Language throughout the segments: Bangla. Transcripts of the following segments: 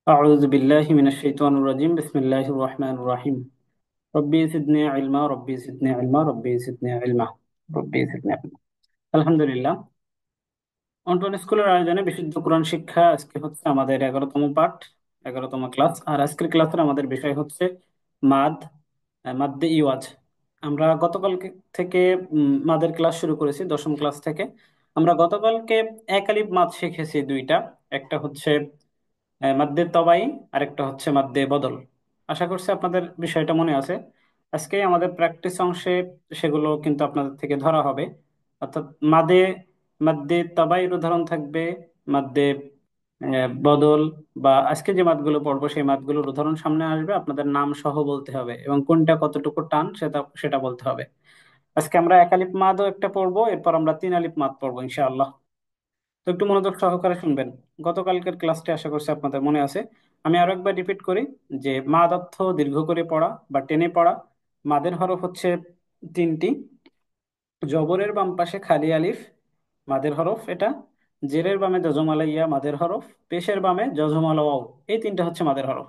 أعوذ بالله من الشيطان الرجيم بسم الله الرحمن الرحيم ربي زدني علما ربي زدني علما ربي زدني علما ربي زدني علما আলহামদুলিল্লাহ। অন্টন স্কুলের আয়োজনে বিশুদ্ধ কোরআন শিক্ষা আজকে হচ্ছে আমাদের 11তম পাঠ, 11তম ক্লাস। আর আজকের ক্লাসের আমাদের বিষয় হচ্ছে মাদ, মাদ্দে ইওয়াজ। আমরা থেকে মাদের ক্লাস শুরু করেছি, দশম ক্লাস থেকে। আমরা গতকালকে এক আলিফ মাদ শিখেছি দুইটা। একটা হচ্ছে মাদ্দে তবাই, আরেকটা হচ্ছে মাদ্দে বদল। আশা করছি আপনাদের বিষয়টা মনে আছে। আজকে আমাদের প্র্যাকটিস অংশে সেগুলো কিন্তু আপনাদের থেকে ধরা হবে। অর্থাৎ মাদে মাদ্দে তবাইয়ের উদাহরণ থাকবে, মাদ্দে বদল বা আজকে যে মাদগুলো পড়বো সেই মাদগুলোর উদাহরণ সামনে আসবে। আপনাদের নাম সহ বলতে হবে এবং কোনটা কতটুকু টান সেটা সেটা বলতে হবে। আজকে আমরা এক আলিফ মাদও একটা পড়বো, এরপর আমরা তিন আলিফ মাদ পড়বো ইনশাআল্লাহ। তো একটু মনোযোগ সহকারে শুনবেন। গতকালকের ক্লাসটি আশা করছি আপনাদের মনে আছে। আমি আরো একবার রিপিট করি যে মাদ অর্থ দীর্ঘ করে পড়া বা টেনে পড়া। মাদের হরফ হচ্ছে তিনটি। জবরের বাম পাশে খালি আলিফ মাদের হরফ এটা। জেরের বামে যজমালা ইয়া মাদের হরফ। পেশের বামে যজমালা ওয়াও। এই তিনটা হচ্ছে মাদের হরফ।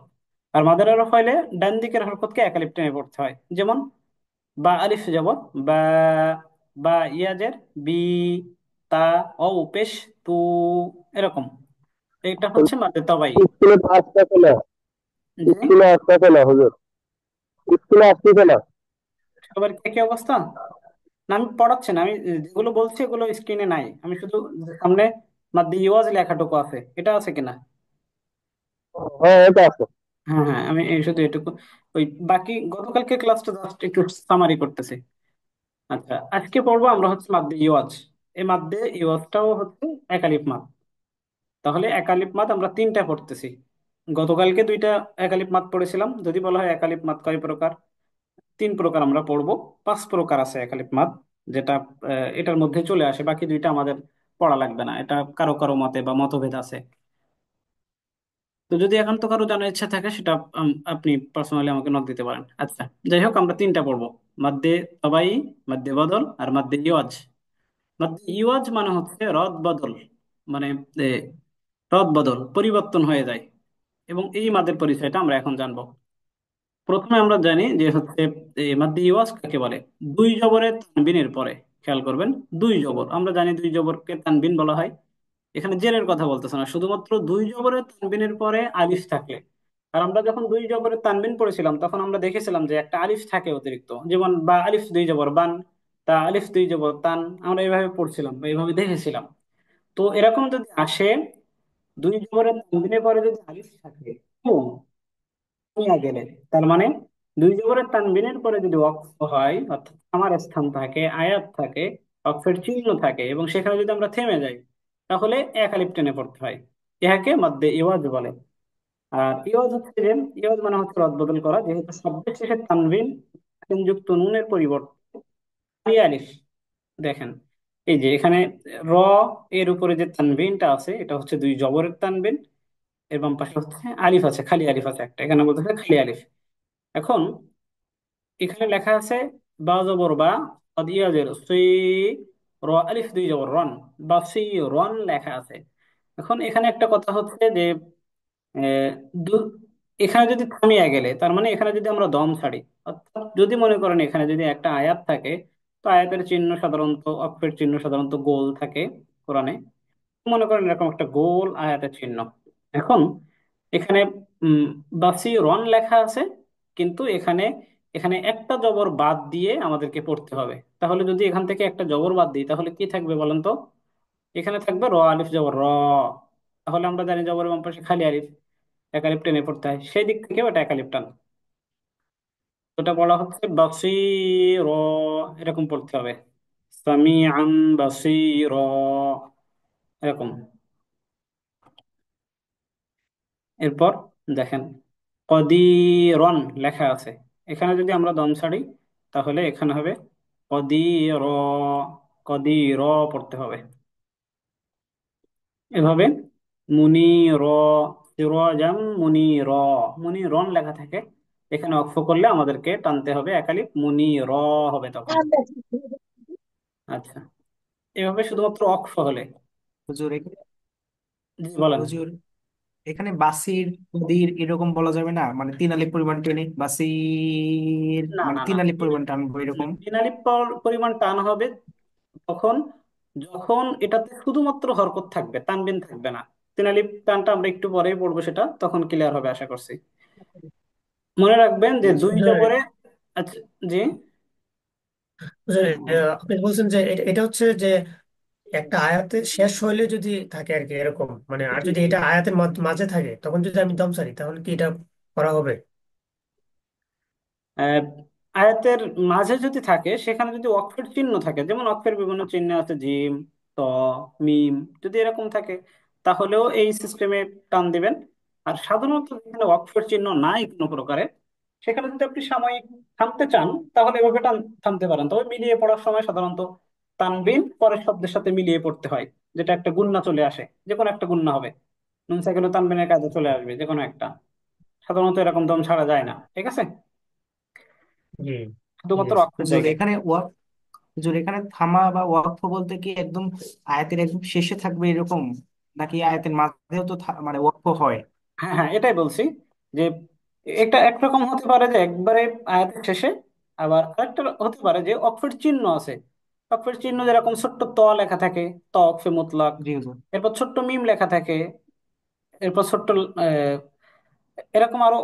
আর মাদের হরফ হইলে ডান দিকের হরকতকে এক আলিফ টেনে পড়তে হয়। যেমন বা আলিফ যাব, বা, বা ইয়াজের বি, তা, ও পেশ, তু, এরকম। এটা হচ্ছে মাদ্দে তাবাই। স্কুলে তো আসতেছে না। জি। স্কুলে আসতেছে না হুজুর। স্কুলে আসতেছে না। সবার কি কি অবস্থা? না আমি পড়াচ্ছি না, আমি যেগুলো বলছি এগুলো স্ক্রিনে নাই। আমি শুধু সামনে মাদ্দে ইওয়াজ লেখাটুকু আছে, এটা আছে কিনা? হ্যাঁ, এটা আছে। হ্যাঁ হ্যাঁ, আমি এই শুধু এটুকু। ওই বাকি গতকালকে ক্লাসটা জাস্ট একটু সামারি করতেছি। আচ্ছা, আজকে পড়বো আমরা হচ্ছে মাদ্দে ইওয়াজ। এই মাদ্দে ইওয়াজটাও হচ্ছে একালিফ মাদ। তাহলে একালিফ মাদ আমরা তিনটা পড়তেছি। গতকালকে দুইটা একালিফ মাদ পড়েছিলাম। যদি বলা হয় একালিফ মাদ কয় প্রকার, তিন প্রকার আমরা পড়বো। পাঁচ প্রকার আছে একালিফ মাদ, যেটা এটার মধ্যে চলে আসে। বাকি দুইটা আমাদের পড়া লাগবে না, এটা কারো কারো মতে বা মতভেদ আছে। তো যদি একান্ত কারো জানার ইচ্ছা থাকে সেটা আপনি পার্সোনালি আমাকে নক দিতে পারেন। আচ্ছা, যাই হোক আমরা তিনটা পড়বো: মাদ্দে তবাই, মাদ্দে বদল আর মাদ্দে ইওয়াজ। মাদ্দে ইওয়াজ মানে হচ্ছে রদ বদল, মানে এ, রদ বদল পরিবর্তন হয়ে যায়। এবং এই মাদের পরিচয়টা আমরা এখন জানবো। প্রথমে আমরা জানি যে হচ্ছে মাদ্দে ইওয়াজ কাকে বলে। দুই জবরের তানবিনের পরে, খেয়াল করবেন, দুই জবর, আমরা জানি দুই জবরকে তানবিন বলা হয়। এখানে জেরের কথা বলতেছে না, শুধুমাত্র দুই জবরের তানবিনের পরে আলিফ থাকলে। আর আমরা যখন দুই জবরের তানবিন পড়েছিলাম তখন আমরা দেখেছিলাম যে একটা আলিফ থাকে অতিরিক্ত, যেমন বা আলিফ দুই জবর বান, তা আলিফ দুই জবর তান। আমরা এইভাবে পড়ছিলাম বা এইভাবে দেখেছিলাম। তো এরকম যদি আসে, দুই জবরের তানবিনের পরে যদি আলিফ থাকে নিয়ে গেলে, তার মানে দুই জবরের তানবিনের পরে যদি ওয়াকফ হয়, অর্থাৎ আমার স্থান থাকে, আয়াত থাকে, ওয়াকফের চিহ্ন থাকে এবং সেখানে যদি আমরা থেমে যাই, তাহলে এক আলিফ টেনে পড়তে হয়। ইহাকে মাদ্দে ইওয়াজ বলে। আর ইওয়াজ হচ্ছে যে, ইওয়াজ মানে হচ্ছে রদবদল করা, যেহেতু শব্দের শেষে তানবিন যুক্ত নুনের পরিবর্তে খালি আলিফ। দেখেন, এই যে এখানে র এর উপরে যে তানবিনটা আছে এটা হচ্ছে দুই জবরের তানবিন। এর বাম পাশে হচ্ছে আলিফ আছে, খালি আলিফ আছে একটা, এখানে বলতে হবে খালি আলিফ। এখন এখানে লেখা আছে বা জবর বা, কদ ইয়াজের সি, র আলিফ দুই জবর রন, বা সি রন লেখা আছে। এখন এখানে একটা কথা হচ্ছে যে আহ, দু- এখানে যদি থামিয়া গেলে, তার মানে এখানে যদি আমরা দম ছাড়ি, অর্থাৎ যদি মনে করেন এখানে যদি একটা আয়াত থাকে, তো আয়াতের চিহ্ন সাধারণত, অক্ষরের চিহ্ন সাধারণত গোল থাকে কোরআনে। মনে করেন এরকম একটা গোল আয়াতের চিহ্ন। এখন এখানে উম বাসি রন লেখা আছে, কিন্তু এখানে এখানে একটা জবর বাদ দিয়ে আমাদেরকে পড়তে হবে। তাহলে যদি এখান থেকে একটা জবর বাদ দিই তাহলে কি থাকবে বলেন তো? এখানে থাকবে র আলিফ জবর র। তাহলে আমরা জানি জবরের বাম পাশে খালি আলিফ, এক আলিফ টেনে পড়তে হয়, সেই দিক থেকে ওটা এক আলিফ টান। ওটা বলা হচ্ছে বাসির, এরকম পড়তে হবে। সামিআন বাসির, এরকম। এরপর দেখেন, কদিরন লেখা আছে। এখানে যদি আমরা দম ছাড়ি তাহলে এখানে হবে কদির, কদির পড়তে হবে। এভাবে মুনির, সিরাজাম মুনির, মুনিরন লেখা থাকে, এখানে অক্ষ করলে আমাদেরকে টানতে হবে একালিফ, মুনির হবে তখন। আচ্ছা, এভাবে শুধুমাত্র অক্ষ হলে। হুজুর এখানে জি বলেন। হুজুর এখানে বাসির বদির এরকম বলা যাবে না, মানে তিন আলিফ পরিমাণ টেনে বাসির, না মানে না তিন না, আলিফ পরিমাণ টানবো এরকম। বিনালি পরিমাণ টান হবে তখন যখন এটাতে শুধুমাত্র হরকত থাকবে, তানবিন থাকবে না। তিনালি টানটা আমরা একটু পরেই পড়বো, সেটা তখন ক্লিয়ার হবে আশা করছি। মনে রাখবেন যে দুই জবরে। আচ্ছা। জি। যে, আপনি বলছেন যে এটা এটা হচ্ছে যে একটা আয়াতে শেষ হইলে যদি থাকে আর কি এরকম, মানে আর জি যদি জি। এটা আয়াতের মাঝে থাকে তখন যদি আমি দম ছাড়ি তাহলে কি এটা করা হবে? আহ, আয়াতের মাঝে যদি থাকে, সেখানে যদি অক্ষর চিহ্ন থাকে, যেমন অক্ষরের বিভিন্ন চিহ্ন আছে, জিম, ত, মিম, যদি এরকম থাকে তাহলেও এই সিস্টেমে টান দিবেন। আর সাধারণত যেখানে অক্ষর চিহ্ন নাই কোনো প্রকারে, সেখানে যদি আপনি সাময়িক থামতে চান, তাহলে এভাবে থামতে পারেন। তবে মিলিয়ে পড়ার সময় সাধারণত তানবিন পরের শব্দের সাথে মিলিয়ে পড়তে হয়, যেটা একটা গুণনা চলে আসে, যে কোনো একটা গুণনা হবে। নুন সাকিন তানবিনের কাজে চলে আসবে যে কোনো একটা। সাধারণত এরকম দম ছাড়া যায় না, ঠিক আছে, জি। শুধুমাত্র Yes. অক্ষর হুজুর জায়গায়। এখানে হুজুর এখানে থামা বা ওয়াকফ বলতে কি একদম আয়াতের একদম শেষে থাকবে এরকম, নাকি আয়াতের মাঝেও তো মানে ওয়াকফ হয়? হ্যাঁ হ্যাঁ, এটাই বলছি যে এটা একরকম হতে পারে যে একবারে আয়াতের শেষে, আবার আরেকটা হতে পারে যে অক্ষর চিহ্ন আছে। অক্ষর চিহ্ন যেরকম ছোট্ট ত লেখা থাকে, ত অক্ষরে মুতলাক, জি হুজুর। এরপর ছোট্ট মিম লেখা থাকে, এরপর ছোট্ট এরকম আরো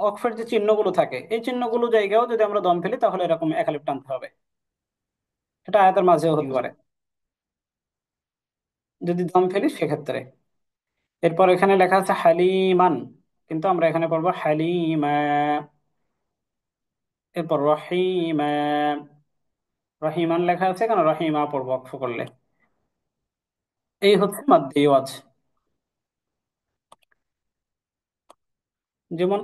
অক্ষরের যে চিহ্নগুলো থাকে, এই চিহ্নগুলো জায়গায়ও যদি আমরা দম ফেলি, তাহলে এরকম একালিফ টানতে হবে। এটা আয়াতের মাঝেও জি হতে হুজুর। পারে যদি দম ফেলি সেক্ষেত্রে। এরপর এখানে লেখা আছে হালিমান, কিন্তু আমরা এখানে পড়বো হালিমা। এরপর রহিমা, রহিমান লেখা আছে কেন, রহিমা পড়বো অক্ষ করলে। এই হচ্ছে মাদ্দে ওয়াজ। যেমন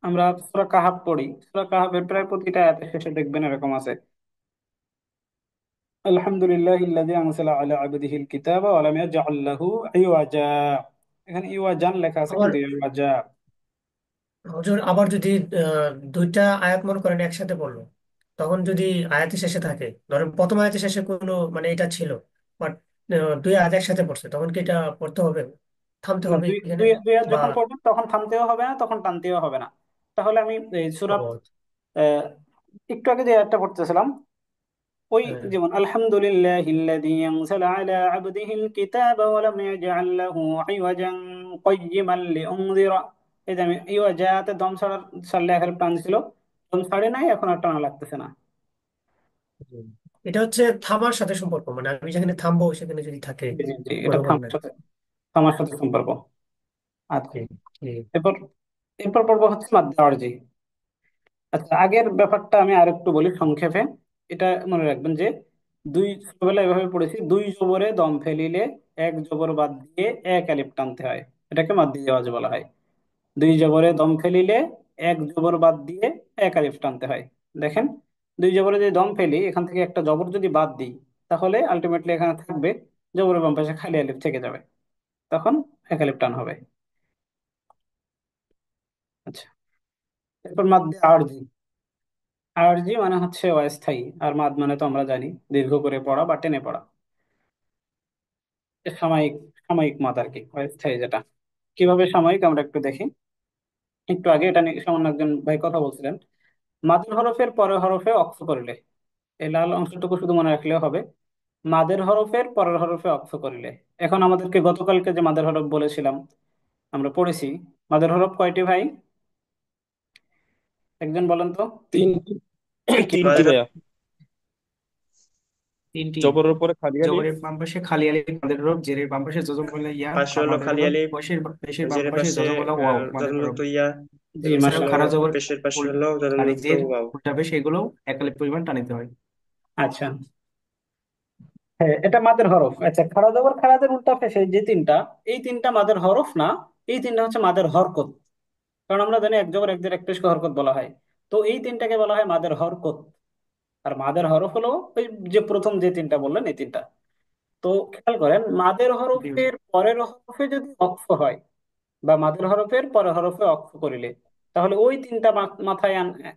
আমরা সূরা কাহাফ পড়ি, সূরা কাহাফের প্রায় প্রতিটা আয়াতের শেষে দেখবেন এরকম আছে, আলহামদুলিল্লাহিল্লাযী আনজালা আলা আবদিহিল কিতাবা ওয়া লাম ইয়াজআল লাহু ইওয়াজা। এখানে ইওয়াজান লেখা আছে আবার কিন্তু ইওয়াজা। হুজুর, আবার যদি দুইটা আয়াত মনে করেন একসাথে পড়লো, তখন যদি আয়াতের শেষে থাকে, ধরেন প্রথম আয়াতের শেষে কোনো মানে এটা ছিল, বাট দুই আয়াত একসাথে পড়ছে, তখন কি এটা পড়তে হবে, থামতে না, হবে দুই এখানে? দুই দুই আয়াত বা যখন পড়বেন তখন থামতেও হবে না, তখন টানতেও হবে না। তাহলে আমি এই সূরা ও, একটু আগে যে আয়াতটা পড়তেছিলাম, ওই হ্যাঁ, যেমন আলহামদুলিল্লাহিল্লাযী আনজালা আলা আবদিহিল কিতাবা ওয়া লাম ইয়াজআল লাহু ইওয়াজান কাইয়িমান লিউনযিরা। এই যে আমি ইওয়াজাতে দম ছাড়লে এখন টান ছিল, দম ছাড়ে নাই, এখন আর টানা লাগতেছে না। হুম। এটা হচ্ছে থামার সাথে সম্পর্ক, মানে আমি যেখানে থামবো সেখানে যদি থাকে জি জি জি, এটা ওরকম থামার না? সাথে, থামার সাথে সম্পর্ক। আচ্ছা। জি, জি। এরপর এরপর পর্ব হচ্ছে মাদ্দে আরজি। আচ্ছা, আগের ব্যাপারটা আমি আরেকটু বলি সংক্ষেপে। এটা মনে রাখবেন যে ছোটবেলায় এভাবে পড়েছি, দুই জবরে দম ফেলিলে এক জবর বাদ দিয়ে এক আলিফ টানতে হয়, এটাকে মাদ্দে আওয়াজ বলা হয়। দুই জবরে দম ফেলিলে এক জবর বাদ দিয়ে এক আলিফ টানতে হয়। দেখেন, দুই জবরে যদি দম ফেলি, এখান থেকে একটা জবর যদি বাদ দিই, তাহলে আলটিমেটলি এখানে থাকবে জবরের বাম পাশে খালি আলিফ থেকে যাবে, তখন এক আলিফ টান হবে। আচ্ছা। এরপর মাদ্দে আরজি। আরজি মানে হচ্ছে অস্থায়ী, আর মাদ মানে তো আমরা জানি দীর্ঘ করে পড়া বা টেনে পড়া। এ সাময়িক, সাময়িক মাদ আর কি, অস্থায়ী যেটা। কিভাবে সাময়িক আমরা একটু দেখি। একটু আগে এটা নিয়ে সামান্য একজন ভাই কথা বলছিলেন, মাদের হরফের পরের হরফে অক্ফ করলে, এই লাল অংশটুকু শুধু মনে রাখলেও হবে, মাদের হরফের পরের হরফে অক্ফ করিলে। এখন আমাদেরকে গতকালকে যে মাদের হরফ বলেছিলাম, আমরা পড়েছি, মাদের হরফ কয়টি ভাই, একজন বলেন তো। তিনটি। কি কি? তিনটি মাঝে ভাইয়া। তিনটি। জবরের উপরে খালি আলিফ। জবরের বাম পাশে খালি আলিফ মাদের হরফ, জেরের বাম পাশে যজমওয়ালা ইয়া, পাশে আর হলো মাদের খালি হরফ আলিফ, পেশের পেশের বাম জেরের পাশে পাশে যজমওয়ালা ওয়াও মাদের হরফ। যজমুক্ত ইয়া, জি এছাড়াও পাশে হলো খারা জবর পেশের পাশে উল- হলো খালি যজমুক্ত জের ওয়াও। উল্টা পেশ, এগুলো এক আলিফ পরিমাণ টানিতে হয়। আচ্ছা। হ্যাঁ, এটা মাদের হরফ। আচ্ছা, খাড়া জবর খাড়াদের উল্টা পেশে যে তিনটা, এই তিনটা মাদের হরফ না, এই তিনটা হচ্ছে মাদের হরকত। কারণ আমরা জানি এক জবর এক জের এক পেশকে হরকত বলা হয়, তো এই তিনটাকে বলা হয় মাদের হরকত। আর মাদের হরফ হলো ওই যে প্রথম যে তিনটা বললেন, এই তিনটা। তো খেয়াল করেন, মাদের জি হরফের হুজুর। পরের হরফে যদি অক্ফ হয়, বা মাদের হরফের পরের হরফে অক্ফ করিলে, তাহলে ওই তিনটা মাথায়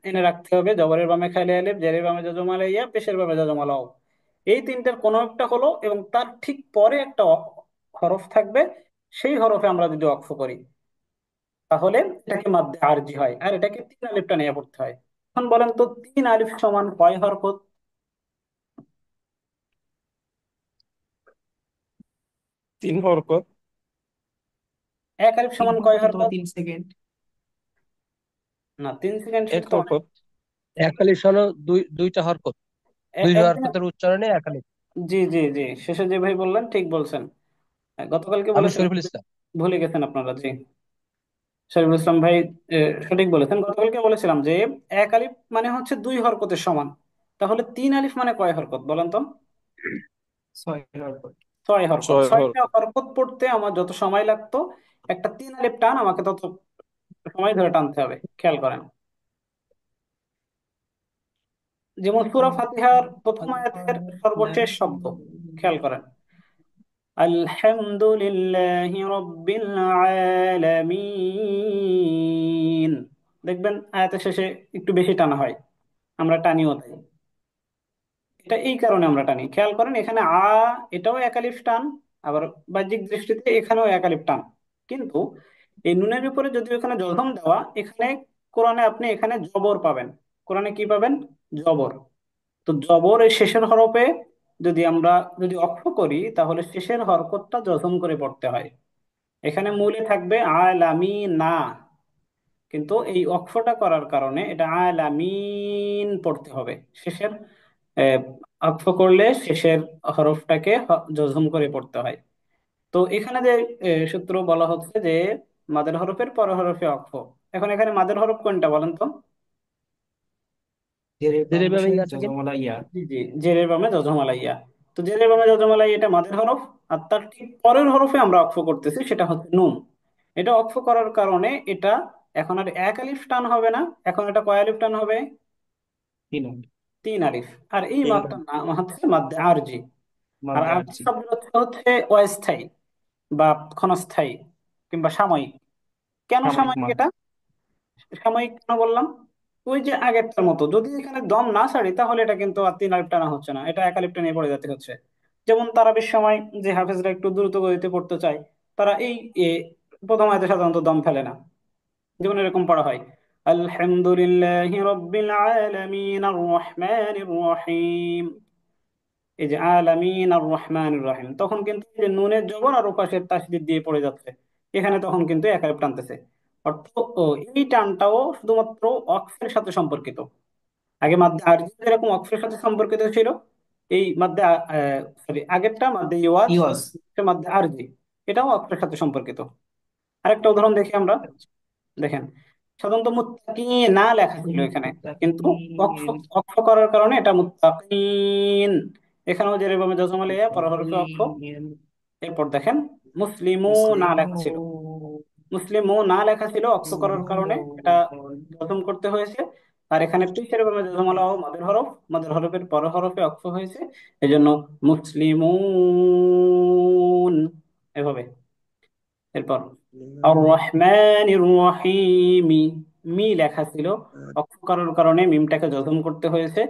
এনে রাখতে হবে, জবরের বামে খালি আলিফ, জেরের বামে যজম আলা ইয়া, পেশের বামে যজম আলা ওয়াও। এই তিনটার কোনো একটা হলো, এবং তার ঠিক পরে একটা হরফ থাকবে, সেই হরফে আমরা যদি অক্ফ করি, তাহলে এটাকে মাদ্দে আরজি হয়, আর এটাকে তিন আলিফটা নিয়ে পড়তে হয়। এখন বলেন তো, তিন আলিফ সমান কয় হরকত? 3 হরকত। এক আলিফ তিন সমান কয় হরকত অথবা হরকত? 3 সেকেন্ড। না, 3 সেকেন্ড এক তো অনেক। হরকত। একালিফ হলো দুইটা হরকত। দুই একদিনে। হরকতের উচ্চারণে একালিফ। জি জি জি, শেষে যে ভাই বললেন ঠিক বলছেন। গতকালকে আমি বলেছিলাম, শরীফুল ইসলাম। ভুলে গেছেন আপনারা। জি, শরীফুল ইসলাম ভাই সঠিক বলেছেন। গতকালকে বলেছিলাম যে এক আলিফ মানে হচ্ছে দুই হরকতের সমান। তাহলে তিন আলিফ মানে কয় হরকত বলেন তো? 6 হরকত। 6 হরকত। ছয় 6টা হরকত। হরকত পড়তে আমার যত সময় লাগতো, একটা তিন আলিফ টান আমাকে তত সময় ধরে টানতে হবে। খেয়াল করেন, যেমন সূরা ফাতিহার প্রথম আয়াতের সর্বশেষ শব্দ, খেয়াল করেন, আলহামদুলিল্লাহি রাব্বিল আলামিন। দেখবেন আয়াতের শেষে একটু বেশি টানা হয়, আমরা টানিও তাই। এটা এই কারণে আমরা টানি, খেয়াল করেন এখানে এটাও একালিফ টান, আবার বাহ্যিক দৃষ্টিতে এখানেও একালিফ টান। কিন্তু এই নুনের উপরে যদিও এখানে জজম দেওয়া, এখানে কোরআনে আপনি এখানে জবর পাবেন। কোরআনে কি পাবেন? জবর। তো জবর এই শেষের হরফে আমরা যদি অক্ষ করি, তাহলে শেষের হরকতটা জজম করে পড়তে হয়। এখানে মূলে থাকবে আলামি না, কিন্তু এই অক্ষটা করার কারণে এটা আলামিন পড়তে হবে। শেষের আহ, অক্ষ করলে শেষের হরফটাকে জজম করে পড়তে হয়। তো এখানে যে সূত্র বলা হচ্ছে যে মাদের হরফের পর হরফে অক্ষ। এখন এখানে মাদের হরফ কোনটা বলেন তো? জেরের বাম জেরে পাশে বামে ইয়া থাকে। যজমলা ইয়া। জি জি, জেরের বামে যজমালাইয়া। তো জেরের বামে যজমালাই এটা মাদের হরফ, আর তার ঠিক পরের হরফে আমরা অক্ষ করতেছি, সেটা হচ্ছে নুন। এটা অক্ষ করার কারণে এটা এখন আর এক আলিফ টান হবে না, এখন এটা কয় আলিফ টান হবে? 3। তিন আলিফ। আর এই তিন মাদটার নাম হচ্ছে মাদ্দে আরজি। আর মধ্যে আরজি আরজি। শব্দ হচ্ছে অস্থায়ী বা ক্ষণস্থায়ী কিংবা সাময়িক। কেন সাময়িক সাময়িক মাদ। এটা? সাময়িক কেন বললাম? ওই যে আগেরটার মতো যদি এখানে দম না ছাড়ি, তাহলে এটা কিন্তু আর তিন আলিফ টানা হচ্ছে না, এটা এক আলিফ টেনে পড়ে যেতে হচ্ছে। যেমন তারাবির সময় যে হাফেজরা একটু দ্রুত গতিতে পড়তে চায়, তারা এই এ, প্রথম আয়াতে সাধারণত দম ফেলে না। যেমন এরকম পড়া হয়, আলহামদুলিল্লাহি রাব্বিল আলামিন আর রহমানির রহিম। এই যে আলামিন আর রহমানির রহিম, তখন কিন্তু এই যে নুনের জবর আর ওপাশের তাসদীদ দিয়ে পড়ে যাচ্ছে, এখানে তখন কিন্তু এক আলিফ টানতেছে। অর্থ, ও এই টানটাও শুধুমাত্র অক্সের সাথে সম্পর্কিত। আগে মাদ্দে আরজি যেরকম অক্সের সাথে সম্পর্কিত ছিল, এই মাদ্দে সরি, আগেরটা মাদ্দে ইওয়াজ, ইওয়াজ। মাদ্দে আরজি, এটাও অক্সের সাথে সম্পর্কিত। আরেকটা উদাহরণ দেখি আমরা। দেখেন, সাধারণত মুত্তাকি না লেখা ছিল এখানে, কিন্তু অক্ষ অক্ষ করার কারণে এটা মুত্তাকিন। এখানেও যে রেবামে জজম আলিয়া পর হরফে অক্ষ। এরপর দেখেন, মুসলিমু না লেখা ছিল। মুসলিমু না লেখা ছিল, অক্ষ করার কারণে এটা জজম করতে হয়েছে। আর এখানে পিছের বামে জজম আলা ও মাদের হরফ, মাদের হরফের পর হরফে অক্ষ হয়েছে, এই জন্য মুসলিমুন, এভাবে। এরপর আর রহমানির রহিমি, মি লেখা ছিল, অক্ষ করার কারণে মিমটাকে জজম করতে হয়েছে।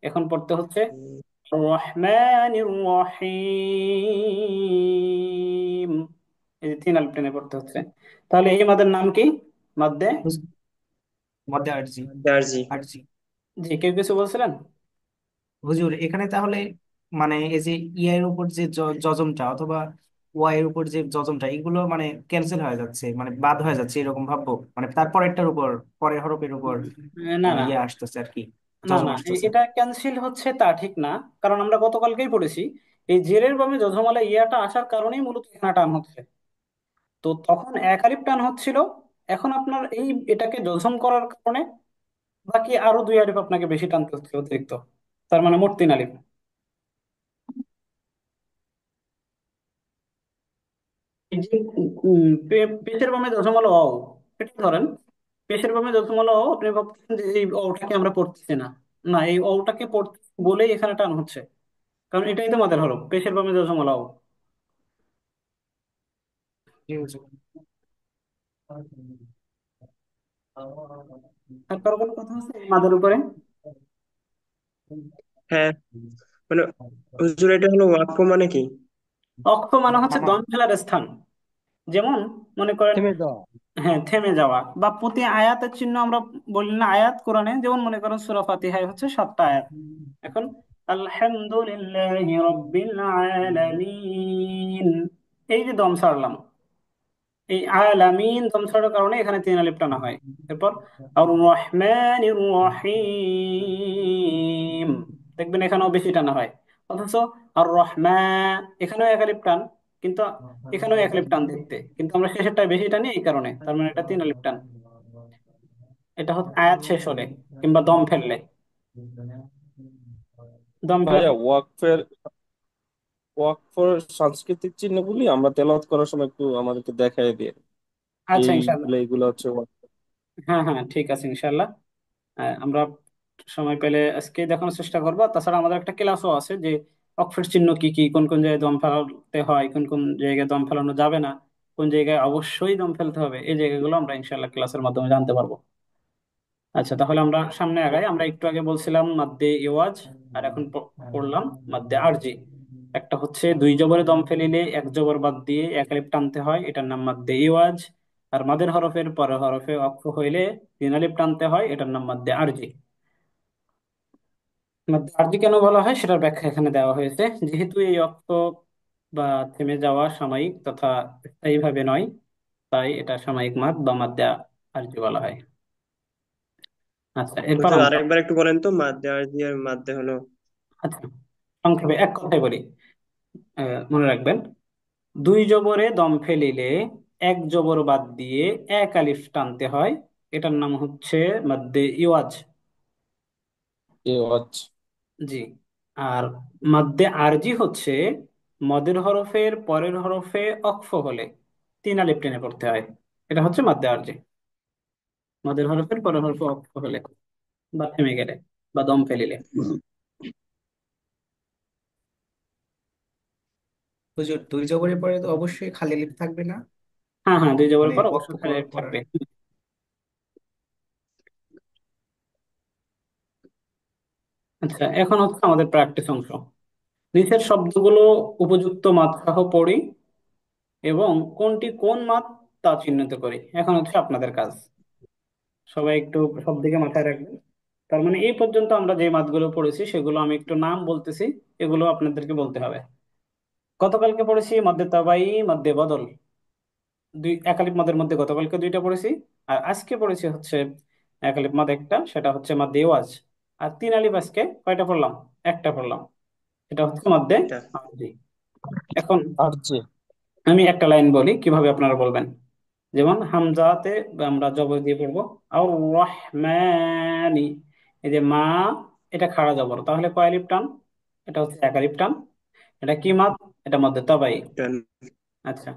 এখন পড়তে হচ্ছে রহমানির রহিম। এই যে তিন আলিফ টেনে পড়তে হচ্ছে। তাহলে এই মাদের নাম কি? মাদ্দে। মধ্যে আরজি। দার্জি। আরজি। জি, কেউ কিছু বলছিলেন? হুজুর এখানে তাহলে মানে এই যে ইয়ের উপর যে যজমটা অথবা ওয়াই এর উপর যে যজমটা এগুলো মানে ক্যান্সেল হয়ে যাচ্ছে, মানে বাদ হয়ে যাচ্ছে এরকম ভাববো, মানে তারপরেরটার উপর, পরের হরফের উপর না না ইয়ে আসতেছে আর কি, না যজম না, আসতেছে। এটা ক্যান্সেল হচ্ছে তা ঠিক না। কারণ আমরা গতকালকেই পড়েছি, এই জেরের বামে যজমালা ইয়াটা আসার কারণেই মূলত এখানে টান হচ্ছে। তো তখন এক আলিফ টান হচ্ছিল, এখন আপনার এটাকে জজম করার কারণে বাকি আরো দুই আলিফ আপনাকে বেশি টানতে হচ্ছে অতিরিক্ত। তার মানে মোট তিন আলিফ। এই যে পেশের বামে যজমালা অও, এটা ধরেন, পেশের বামে যজমালা অও, আপনি ভাবছেন যে এই অওটাকে আমরা পড়তেছি না। না, এই অওটাকে পড়তে বলেই এখানে টান হচ্ছে, কারণ এটাই তো আমাদের হরফ, পেশের বামে যজমালা অও। জি হুজুর। আর কারো কোনো কথা আছে এই মাদের উপরে? হ্যাঁ, মানে হুজুর এটা হলো ওয়াকফ মানে কি? অক্ষ মানে হচ্ছে থামা। দম ফেলার স্থান। যেমন মনে করেন, থেমে যাওয়া। হ্যাঁ, থেমে যাওয়া বা প্রতি আয়াতের চিহ্ন আমরা বলি না আয়াত কোরআনে, যেমন মনে করেন সূরা ফাতিহায় হচ্ছে 7টা আয়াত। এখন আলহামদুলিল্লাহি রাব্বিল আলামিন, এই যে দম ছাড়লাম, এই আলামিন দম ছাড়ার কারণে এখানে তিন আলিফ টানা হয়। এরপর আর রহমানির রহিম, দেখবেন এখানেও বেশি টানা হয়। অথচ আর রহমা, এখানেও এক আলিফ টান, কিন্তু এখানেও এক আলিফ টান দেখতে, কিন্তু আমরা শেষেরটা বেশি টানি এই কারণে, তার মানে এটা তিন আলিফ টান। এটা হচ্ছে আয়াত শেষ হলে কিংবা দম ফেললে। দম ফেলার ভাইয়া ওয়াকফের সাংস্কৃতিক চিহ্নগুলি আমরা তেলাওয়াত করার সময় একটু আমাদেরকে দেখাই দিয়ে, আচ্ছা ইনশাল্লাহ। এইগুলো হচ্ছে হ্যাঁ হ্যাঁ, ঠিক আছে ইনশাল্লাহ। আমরা সময় পেলে আজকে দেখানোর চেষ্টা করবো। তাছাড়া আমাদের একটা ক্লাসও আছে যে অক্ষর চিহ্ন কি কি, কোন কোন জায়গায় দম ফেলাতে হয়, কোন কোন জায়গায় দম ফেলানো যাবে না, কোন জায়গায় অবশ্যই দম ফেলতে হবে, এই জায়গাগুলো আমরা ইনশাল্লাহ ক্লাসের মাধ্যমে জানতে পারবো। আচ্ছা, তাহলে আমরা সামনে আগাই। আমরা একটু আগে বলছিলাম মাদ্দে ইওয়াজ, আর এখন পড়লাম মাদ্দে আরজি। একটা হচ্ছে দুই জবরে দম ফেলিলে এক জবর বাদ দিয়ে এক আলিফ টানতে হয়, এটার নাম মাদ্দে ইওয়াজ। আর মাদের হরফের পরের হরফে অক্ফ হইলে তিন আলিফ টানতে হয়, এটার নাম মাদ্দে আরজি। আরজি কেন বলা হয় সেটার ব্যাখ্যা এখানে দেওয়া হয়েছে। যেহেতু এই অক্ত বা থেমে যাওয়া সাময়িক তথা স্থায়ীভাবে নয়, তাই এটা সাময়িক মাদ বা মাদ্দে আরজি বলা হয়। আচ্ছা, এরপর হুজুর আমরা, আরেকবার একটু বলেন তো, মাদ্দে আরজি আর মাদ্দে হলো? আচ্ছা, সংক্ষেপে এক কথায় বলি, মনে রাখবেন, দুই জবরে দম ফেলিলে এক জবর বাদ দিয়ে এক আলিফ টানতে হয়, এটার নাম হচ্ছে মাদ্দে ইওয়াজ। ওয়াজ। জি। আর মাদ্দে আরজি হচ্ছে মদের হরফের পরের হরফে অক্ফ হলে তিন আলিফ টেনে পড়তে হয়, এটা হচ্ছে মাদ্দে আরজি। মদের হরফের পরের হরফে অক্ফ হলে বা থেমে গেলে বা দম ফেলিলে। হুজুর, দুই জবরের পরে তো অবশ্যই খালি লিপ থাকবে না? হ্যাঁ হ্যাঁ, দুই জবরের মানে পর ওয়াক্ফ অবশ্যই খালি করার আলিফ পরে। থাকবে। আচ্ছা, এখন হচ্ছে আমাদের প্র্যাকটিস অংশ। নিচের শব্দগুলো উপযুক্ত মাত্রা সহ পড়ি এবং কোনটি কোন মাপ তা চিহ্নিত করি। এখন হচ্ছে আপনাদের কাজ, সবাই একটু সব দিকে মাথায় রাখবেন। তার মানে এই পর্যন্ত আমরা যে মাপগুলো পড়েছি সেগুলো আমি একটু নাম বলতেছি, এগুলো আপনাদেরকে বলতে হবে। গতকালকে পড়েছি মধ্যে তাবাই, মধ্যে বদল, দুই একালিপ মাদের মধ্যে গতকালকে দুইটা পড়েছি। আর আজকে পড়েছি হচ্ছে একালিপ মাদ একটা, সেটা হচ্ছে মাদ্দে ওয়াজ। আর তিন আলিফ আজকে কয়টা পড়লাম? একটা পড়লাম, এটা হচ্ছে মাদ্দে এটা আরবি। এখন আর যে আমি একটা লাইন বলি, কিভাবে আপনারা বলবেন। যেমন হামজাতে আমরা জবর দিয়ে পড়বো, আর রহমানি, এই যে মা, এটা খাড়া জবর, তাহলে কয় আলিফ টান? এটা হচ্ছে এক আলিফ টান। এটা কি মাদ? এটা মধ্যে তবাই। ডান। আচ্ছা,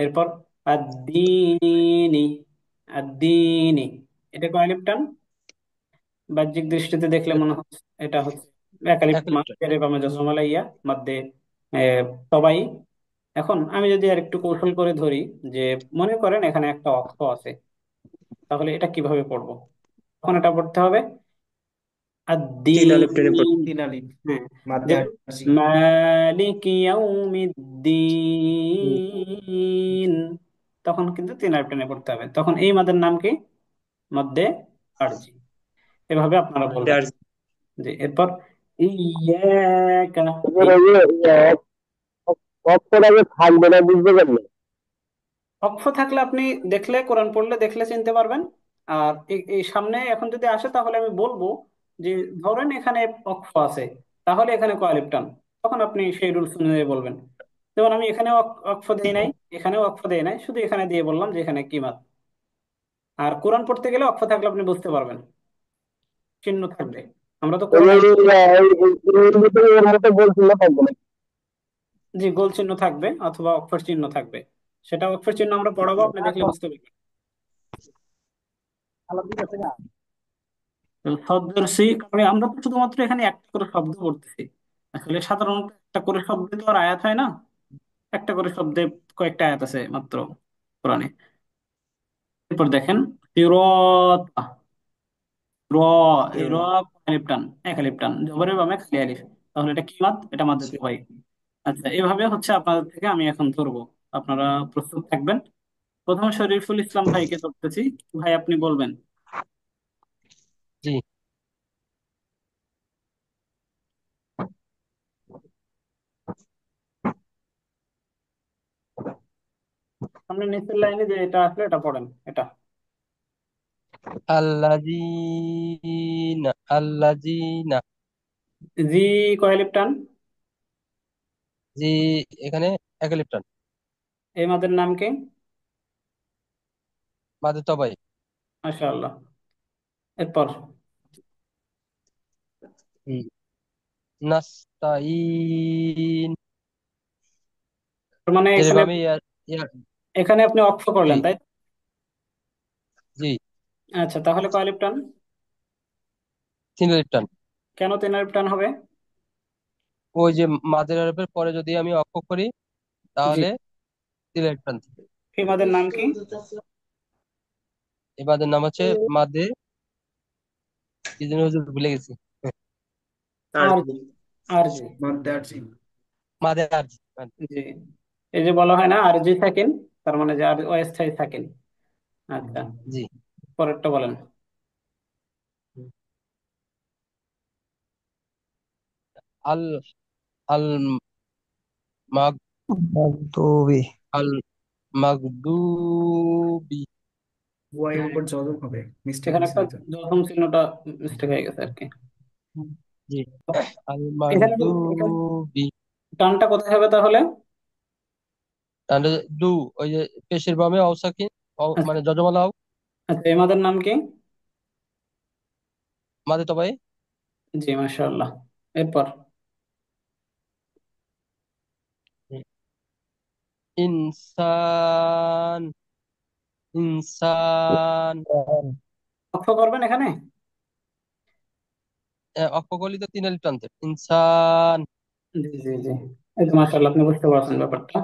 এরপর আদ্দিনি, আদ্দিনি, এটা কয় আলিফ টান? বাহ্যিক দৃষ্টিতে দেখলে মনে হচ্ছে এটা হচ্ছে এক আলিফ এক মাদ, লিটার। পেরে বামে জজমালাইয়া মধ্যে তবাই। এখন আমি যদি আর একটু কৌশল করে ধরি, যে মনে করেন এখানে একটা অক্ষ আছে, তাহলে এটা কিভাবে পড়বো? তখন এটা পড়তে হবে তিন আলিফ টেনে আদ্দিন। তিন আলিফ, হ্যাঁ, মাদ্দে যেমন আরজি। মালিক ইয়াউমিদ্দিন, তখন কিন্তু তিন আলিফ টেনে পড়তে হবে, তখন এই মাদের নাম কি? মধ্যে আরজি। এভাবে আপনারা মাদ্দে বলবেন। আরজি। জি, এরপর ইয়াকা, এই অক্ষর আগে থাকবে না, বুঝতে পারলে? অক্ষ থাকলে আপনি দেখলে, কোরআন পড়লে দেখলে চিনতে পারবেন। আর এই সামনে এখন যদি আসে তাহলে আমি বলবো যে ধরেন এখানে অক্ষ আছে, তাহলে এখানে কয় আলিফ টান, তখন আপনি সেই রুলস অনুযায়ী বলবেন। যেমন আমি এখানে অক্ষ দেই নাই, এখানেও অক্ষ দেই নাই, শুধু এখানে দিয়ে বললাম যে এখানে কি মাত। আর কোরআন পড়তে গেলে অক্ষ থাকলে আপনি বুঝতে পারবেন, চিহ্ন থাকবে। আমরা তো কোরআনে, এর মতো বলছিল থাকবে না। জি, গোল চিহ্ন থাকবে অথবা অক্ষর চিহ্ন থাকবে, সেটা অক্ষর চিহ্ন আমরা পড়াবো, আপনি দেখলে বুঝতে পারবেন। শব্দের সি কারণে আমরা তো শুধুমাত্র এখানে একটা করে শব্দ পড়তেছি, আসলে সাধারণত একটা করে শব্দে তো আর আয়াত হয় না, একটা করে শব্দে কয়েকটা আয়াত আছে মাত্র কোরআনে। এরপর দেখেন সিরাত, র, এই র সিরাত। আলিফ টান, এক আলিফ টান, জবরের বামে খালি আলিফ, তাহলে এটা কি মাদ? এটা মাদ্দে আচ্ছা। ভাই। আচ্ছা, এভাবে হচ্ছে আপনাদের থেকে আমি এখন ধরবো। আপনারা প্রস্তুত থাকবেন। প্রথমে শরীফুল ইসলাম ভাইকে ধরতেছি। ভাই আপনি বলবেন। জি। আপনি নিচের লাইনে যে এটা আসলে এটা পড়েন এটা। আল্লাযীনা আল্লাযীনা। জি কয় আলিফ টান? জি, এখানে এক আলিফ টান। এই মাদের নাম কি? মাদে তবাই। মাশাআল্লাহ। এরপর? হুম। নাস্তাইন। তার মানে এর এখানে বামে এখানে আপনি অক্ষ জি করলেন তাই তো? জি, আচ্ছা, তাহলে কয় আলিফ টান? তিন আলিফ টান। কেন 3 আলিফ টান হবে? ওই যে মাদের আরবের পরে যদি আমি অক্ষ করি জি। তাহলে তিন আলিফ টান থাকে। এই মাদের নাম কি? এবাদের নাম হচ্ছে মাদে, কি যেন হুজুর ভুলে গেছি। আরজি। আরজি। মাদ্দে আরজি। মাদে আর জি। এই যে বলা হয় না আরজি সাকিন, তার মানে যে অস্থায়ী সাকিন। আচ্ছা, জি। পরেরটা বলেন। আল আল মাগ মাগদুবি। আল মাগদুবি। ওয়াই এর হ্যাঁ, উপর জজম হবে, মিস্টেক এখানে হয়েছে একটা হয়তো। যখন চিহ্নটা মিস্টেক হয়ে গেছে আর কি। জি। আল এখানে এখানে মাগদুবি। টানটা কোথায় হবে তাহলে? তাহলে দু, ওই যে পেশের বামে অসাকিন, আচ্ছা। মানে যজমালা অও, আচ্ছা, এই মাদের নাম কি? মাদে তবাই। জি মাশাআল্লাহ। এরপর? ইনসান ইনসান। অক্ষ করবেন এখানে? অক্ষকলিত তিন আলিফ টানতে ইনসান। জি জি জি। এই তো মাশাআল্লাহ, আপনি বুঝতে পারছেন ব্যাপারটা।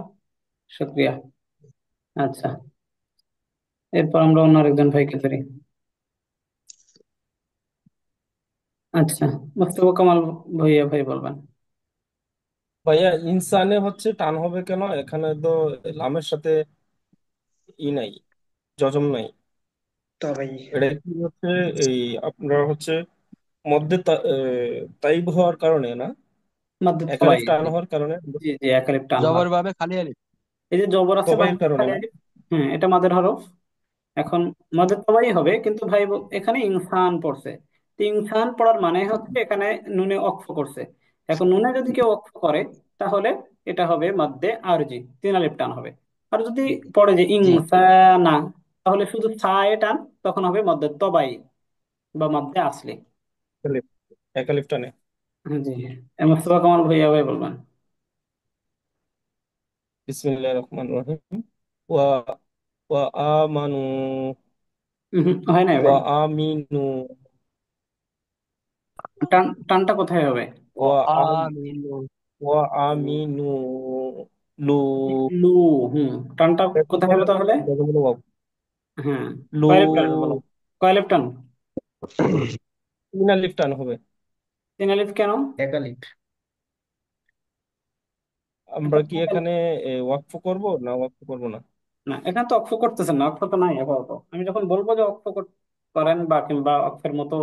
শুক্রিয়া। আচ্ছা, এরপর আমরা অন্য আরেকজন ভাইকে ধরি। আচ্ছা, মুস্তফা কামাল ভুঁইয়া ভাই বলবেন। ভাইয়া ইনসানে হচ্ছে টান হবে কেন? এখানে তো লামের সাথে নাই, যজম নাই। তবাই। এটা কি হচ্ছে, এই আপনার হচ্ছে মধ্যে তাইব হওয়ার কারণে না, মাদ্দে তবাই। একালিফ টান জি হওয়ার কারণে, জি জি, এক আলিফ টান হওয়ার। জবর ভাবে খালি আলিফ, এই যে জবর আছে তবাইয়ের বামে কারণে খালি না। আলিফ। হ্যাঁ, এটা মাদের হরফ। এখন মাদের তবাই হবে, কিন্তু ভাই এখানে ইনসান পড়ছে। তো ইনসান পড়ার মানে হচ্ছে এখানে নুনে অক্ফ করছে। এখন নুনে যদি কেউ অক্ফ করে তাহলে এটা হবে মাদ্দে আরজি, 3 আলিফ টান হবে। আর যদি পড়ে যে জি। ইনসানা, তাহলে শুধু ছায়ে টান, তখন হবে মাদ্দে তবাই বা মাদ্দে আসলি। একালিফ, একালিফ টানে। জি। মোস্তফা কামাল ভুঁইয়া ভাই বলবেন। বিসমিল্লাহির রহমানির রহিম। ওয়া ওয়া আমানু হয় নাই ওয়া ভাই। আমিনু টানটা কোথায় হবে? ওয়া আমিনু ওয়া আমিনু লু। লু। হুম। টানটা এখন কোথায় হবে হবে তাহলে? যজমুল ওয়াও। হ্যাঁ। লু, কয় লেফটান বলো? কয় লেফটান? তিন আলিফ টান হবে। 3 আলিফ কেন? একালিফ। আমরা কি এখানে ওয়াকফ করব না ওয়াকফ করব না? না, এখানে তো অক্ষ করতেছেন না, অক্ষ তো নাই আপাতত। আমি যখন বলবো যে অক্ষ করেন বা কিংবা অক্ষের মতো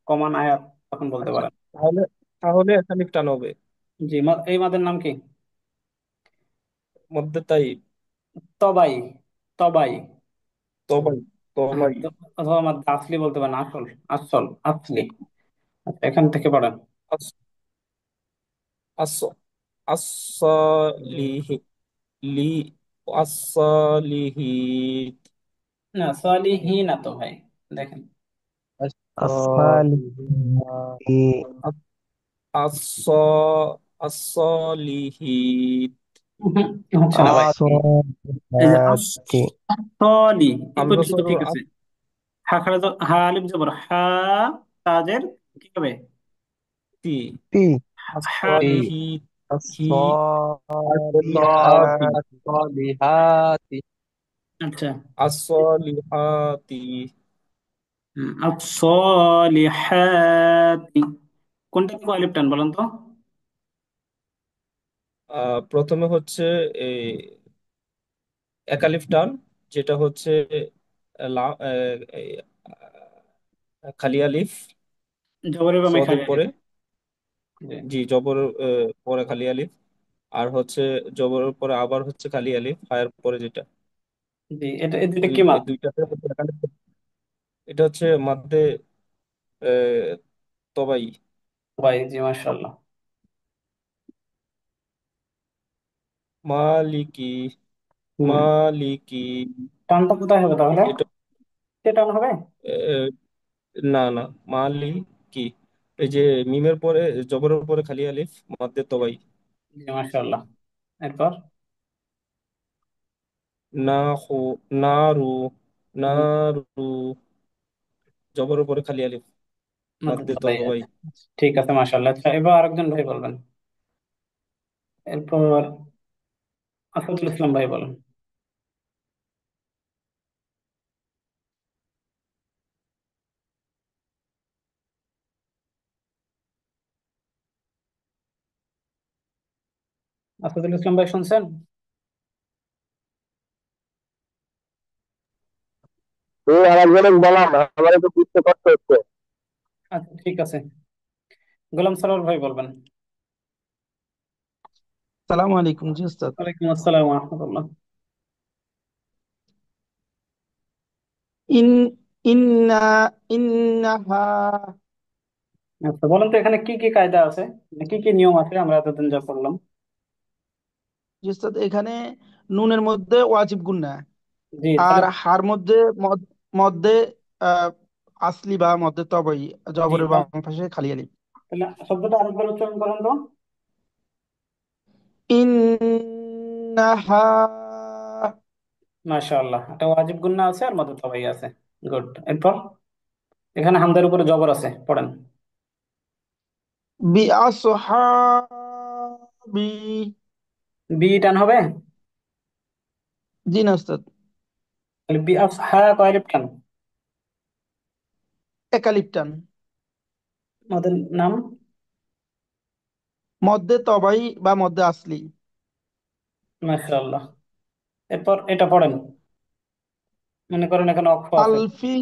কমান আয়াত, তখন বলতে আচ্ছা, পারেন। তাহলে তাহলে একালিফ টান হবে। জি, এই মাদের নাম কি? মধ্যে তাই তবাই। তবাই। তবাই হ্যাঁ, তবাই। অথবা মাদ আসলি বলতে পারেন, আসল। আসল আসলি। আচ্ছা, এখান থেকে পড়েন। আস আস আসলিহি লি আসলিহি না, সালিহি না তো ভাই। দেখেন। আসসালিহি। আস আসলিহি। হচ্ছে না ভাই। এই যে আসসালিহাতি। আসলি, এই হামজা পর্যন্ত সর ঠিক আছে। হা খাড়া হা আলিফ জবর হা, তাজের কি হবে? আস্তি তি। হা। তি। আসলিহি হি আসলিহাতি আসসালিহাতি। আচ্ছা। আসলিহাতি। আস-সালিহাতি, কোনটা কি আলিফ টান বলেন তো? প্রথমে হচ্ছে এই একালিফ টান, যেটা হচ্ছে এই, খালি আলিফ জবরের বামে সদের খালি আলিফ। পরে, জি। জি জবর পরে খালি আলিফ, আর হচ্ছে জবরের পরে আবার হচ্ছে খালি আলিফ হায়ের পরে যেটা, জি, এটা এই দুইটা কি মাদ? এই দুইটাতে হচ্ছে এটা হচ্ছে মাদ্দে তবাই। ভাই, জি, মাশাআল্লাহ। মালিকি, হুম। মালিকি, টানটা কোথায় হবে তাহলে? এটা কে টান হবে? আহ, না না, মালিকি, এই যে মিমের পরে জবরের পরে খালি আলিফ মাদ্দে তবাই। জি, মাশাআল্লাহ। এরপর? না হো, নারু, হুম, নারু, জবরের পরে খালি আলিফ মাদ্দে মাদ্দে তবাই তবাই। আছে। ঠিক আছে, মাশাআল্লাহ। আচ্ছা, এবার আরেকজন ভাই বলবেন। এরপর আসাদুল ইসলাম ভাই বলেন। আসাদুল ইসলাম ভাই, শুনছেন? এই আরেকজনের বলা না, আমার একটু বুঝতে কষ্ট হচ্ছে। আচ্ছা, ঠিক আছে। গোলাম সরোয়ার ভাই বলবেন। সালাম আলাইকুম, জি ওস্তাদ। ওয়ালাইকুম আসসালাম ওয়া রাহমাতুল্লাহ। ইন ইন্না ইন্নাহা। আচ্ছা, বলেন তো এখানে কি কি কায়দা আছে, মানে কি কি নিয়ম আছে আমরা এতদিন যা পড়লাম? জি ওস্তাদ, এখানে নুনের মধ্যে ওয়াজিব গুন্না, জি, আর তাহলে। হার মধ্যে মধ্যে আহ, আসলি বা মধ্যে তবই, জি, জবরের বাম পাশে খালি আলিফ। তাহলে শব্দটা আরেকবার উচ্চারণ করেন তো। ইন্নাহা মাশাআল্লাহ, এটা ওয়াজিব গুন্না আছে আর মধ্যে তাবাই আছে। গুড। এরপর এখানে হামদার উপরে জবর আছে, পড়েন। বিআসহাবি। বি টান হবে? জি না ওস্তাদ, তাহলে বি আস হা কয় টান? একালিফ টান, আমাদের নাম। মধ্যে তবাই বা মধ্যে আসলি। মাশাআল্লাহ। এরপর এটা পড়েন। মনে করেন এখানে অক্ষ আছে। আলফি।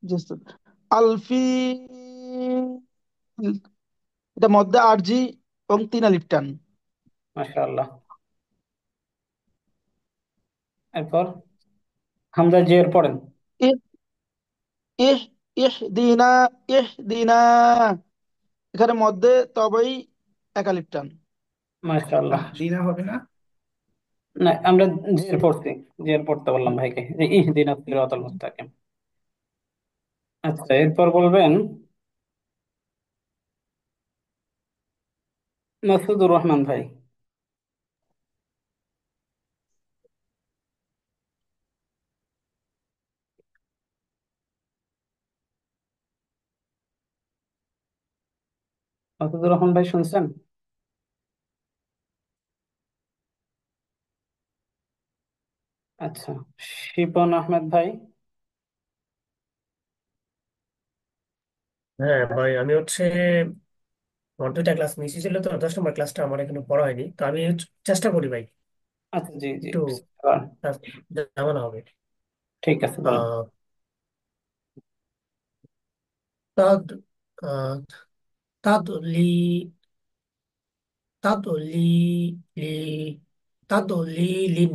জি ওস্তাদ, আলফি, এটা মধ্যে আরজি এবং তিন আলিফ টান। মাশাআল্লাহ। এরপর হামজা জের পড়েন। ইহ ইহ ইহদিনা, ইহদিনা, এখানে মধ্যে তবেই একালিফ টান। মাশাআল্লাহ। দিনা হবে না? না, আমরা জের পড়ছি। জের পড়তে বললাম ভাইকে, যে ইহদিনাস সিরাতাল মুস্তাকিম। আচ্ছা, এরপর বলবেন মাসুদুর রহমান ভাই। মাসুদুর রহমান ভাই, শুনছেন? আচ্ছা, শিপন আহমেদ ভাই। হ্যাঁ ভাই, আমি হচ্ছে আমার দুইটা ক্লাস মিস ছিল, তো 10 নম্বর ক্লাসটা আমার এখানে পড়া হয়নি, তো আমি চেষ্টা করি ভাই আচ্ছা, জি, জি, একটু আহ, জানানো হবে। ঠিক আছে, বলেন। আহ তাদ আহ তাদলি তাদলি লি তাদলিলিন।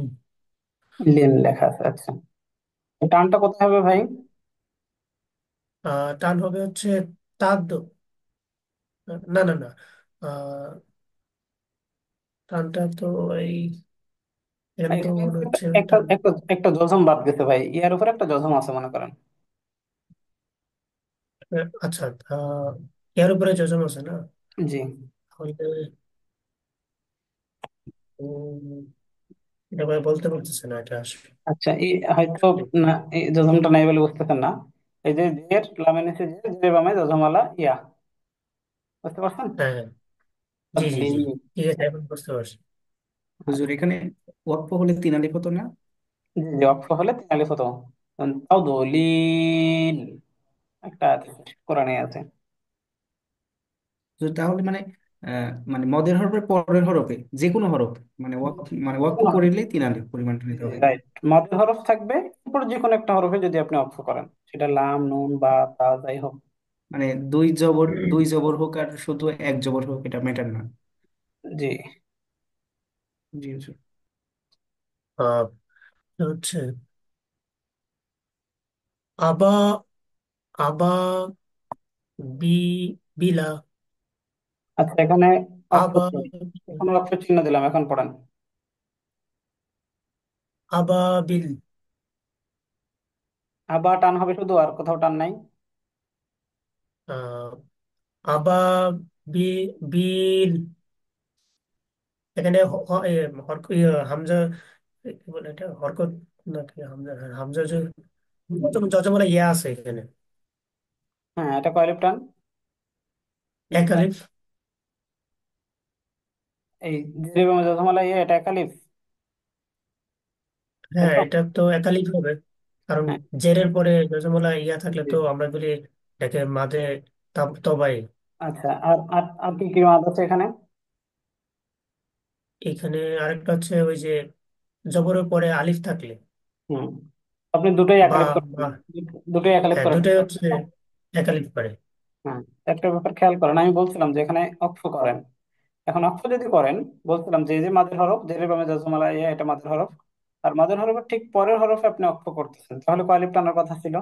লিন লেখা আছে, আচ্ছা। টানটা কোথায় হবে ভাই? টান হবে হচ্ছে তাদ, না না না, আহ টানটা তো এই এখানে তো এখানে মনে হচ্ছে একটা টান। একটা একটা জজম বাদ গেছে ভাই, ইয়ার উপর একটা জজম আছে মনে করেন। আচ্ছা, এর উপরে যোজন আছে না? জি। তাহলে উম, এটা ভাই বলতে পারতেছে না এটা আসলে। আচ্ছা, এই হয়তো, না, এই জজমটা নাই বলে বুঝতেছেন না। এই যে জের লামে নিচে জের, জের বামে জজমালা ইয়া, বুঝতে পারছেন? হ্যাঁ হ্যাঁ, জি জি তাদলিল। জি, ঠিক আছে, এখন বুঝতে পারছি। হুজুর, এখানে ওয়াকফ হলে তিন আলিফ হতো না? জি, জি, অক্ষ হলে তিন আলিফ হতো। তাও দলিল একটা আছে, কোরআনে আছে। হুজুর, তাহলে মানে মানে মদের হরফের পরের হরফে যে কোনো হরফ, মানে মানে ওয়াকফ করলে 3 আলিফ পরিমাণটা নিতে হবে। রাইট, মাদের হরফ থাকবে, উপর যে কোনো একটা হরফে যদি আপনি অক্ষ করেন, সেটা লাম নুন বা তা যাই হোক। মানে দুই জবর হোক আর শুধু এক জবর হোক, এটা ম্যাটার না। জি। জি হুজুর। আহ, হচ্ছে আবা, আবা, বি, বিলা, আচ্ছা, এখানে অক্ষ আবা, চিহ্ন, এখানে অক্ষ চিহ্ন দিলাম, এখন পড়েন। আবাবিল, আবার টান হবে শুধু, আর কোথাও টান নাই। আহ, আবা, বি, বিল, এখানে হামজা, কি বলে এটা, হরকত নাকি হামজা? হ্যাঁ, হামজা যে যজমলা ইয়া আছে এখানে, হ্যাঁ, এটা কয় আলিফ টান? এক আলিফ। এই জের এবং যজমালা ইয়ে, এটা এক আলিফ, তাই হ্যাঁ, তো? এটা তো এক আলিফ হবে, কারণ হ্যাঁ। জেরের পরে যজমলা ইয়া থাকলে জি। তো আমরা বলি এটাকে মাঝে তবাই। আচ্ছা, আর আর আর কি কি মাদ আছে এখানে? এখানে আরেকটা হচ্ছে ওই যে জবরের পরে আলিফ থাকলে, হুম, আপনি দুটোই এক বা আলিফ বা করেন, দুটোই এক আলিফ হ্যাঁ, করে দুটাই ফেলবেন। হচ্ছে এক আলিফ পারে। হ্যাঁ, একটা ব্যাপার খেয়াল করেন, আমি বলছিলাম যে এখানে অক্ষ করেন। এখন অক্ষ যদি করেন, বলছিলাম যে এই যে মাদের হরফ, জের বামে যজমালা ইয়া, এটা মাদের হরফ, আর মাদের হরফের ঠিক পরের হরফে আপনি অক্ষ করতেছেন, তাহলে কয় আলিফ টানার কথা ছিল?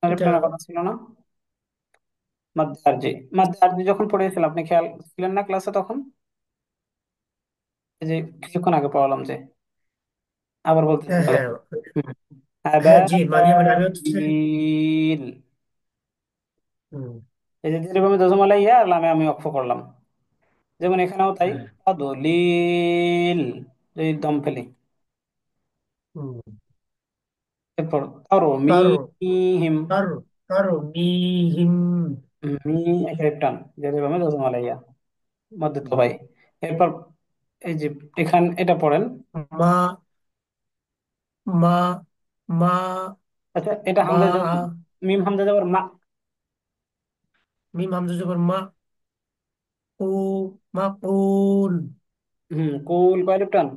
আলিফ এটা টানার কথা ছিল না? মাদ্দে আরজি, মাদ্দে আরজি যখন পড়িয়েছিলাম, আপনি খেয়াল ছিলেন না ক্লাসে তখন? এই যে কিছুক্ষণ আগে পড়ালাম যে, আবার বলতেছি হ্যাঁ, তাহলে। হ্যাঁ, হুম। হ্যাঁ, জি, মানে আমি হচ্ছে আবাবিল, হুম, এই যে জের বামে যজমালা ইয়া আর লামে আমি অক্ষ করলাম, যেমন এখানেও তাই। হ্যাঁ, আদলিল, এই দম ফেলি। হুম, এরপর তারো কারো, মিহিম, কারো, কারো মিহিম, মি একের টান, জের বামে যজমালা ইয়া, মধ্যে তো ভাই। এরপর এই যে এটা পড়েন। মা, মা, মা, আচ্ছা, এটা মা, হামজা মিম হামজা যাবার মা। মিম হামজা জবর মা, ও, মাকুল, কুল কয় আলিফ টান?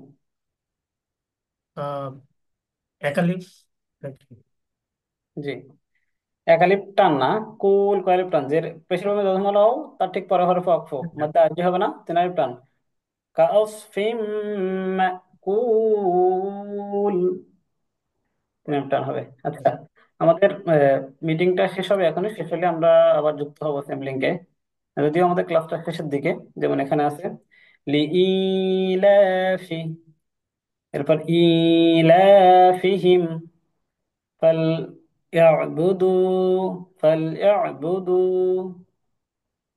আহ এক আলিফ নাকি? জি, এক আলিফ টান না, কুল কয় আলিফ টান, যে পেশের ভাবে যজমালা হও, তার ঠিক পরে হরফ অক্ফ, মধ্যে আরজি হবে না, 3 আলিফ টান। কাসফিম মাকুল, 3 আলিফ টান হবে। আচ্ছা, আমাদের মিটিংটা শেষ হবে, এখনই শেষ হলে আমরা আবার যুক্ত হবো সেম লিঙ্কে, যদিও আমাদের ক্লাসটা শেষের দিকে। যেমন এখানে আছে লিইলাফি, এরপর ইলাফিহিম ফাল ইয়াবুদু, ফাল ইয়াবুদু,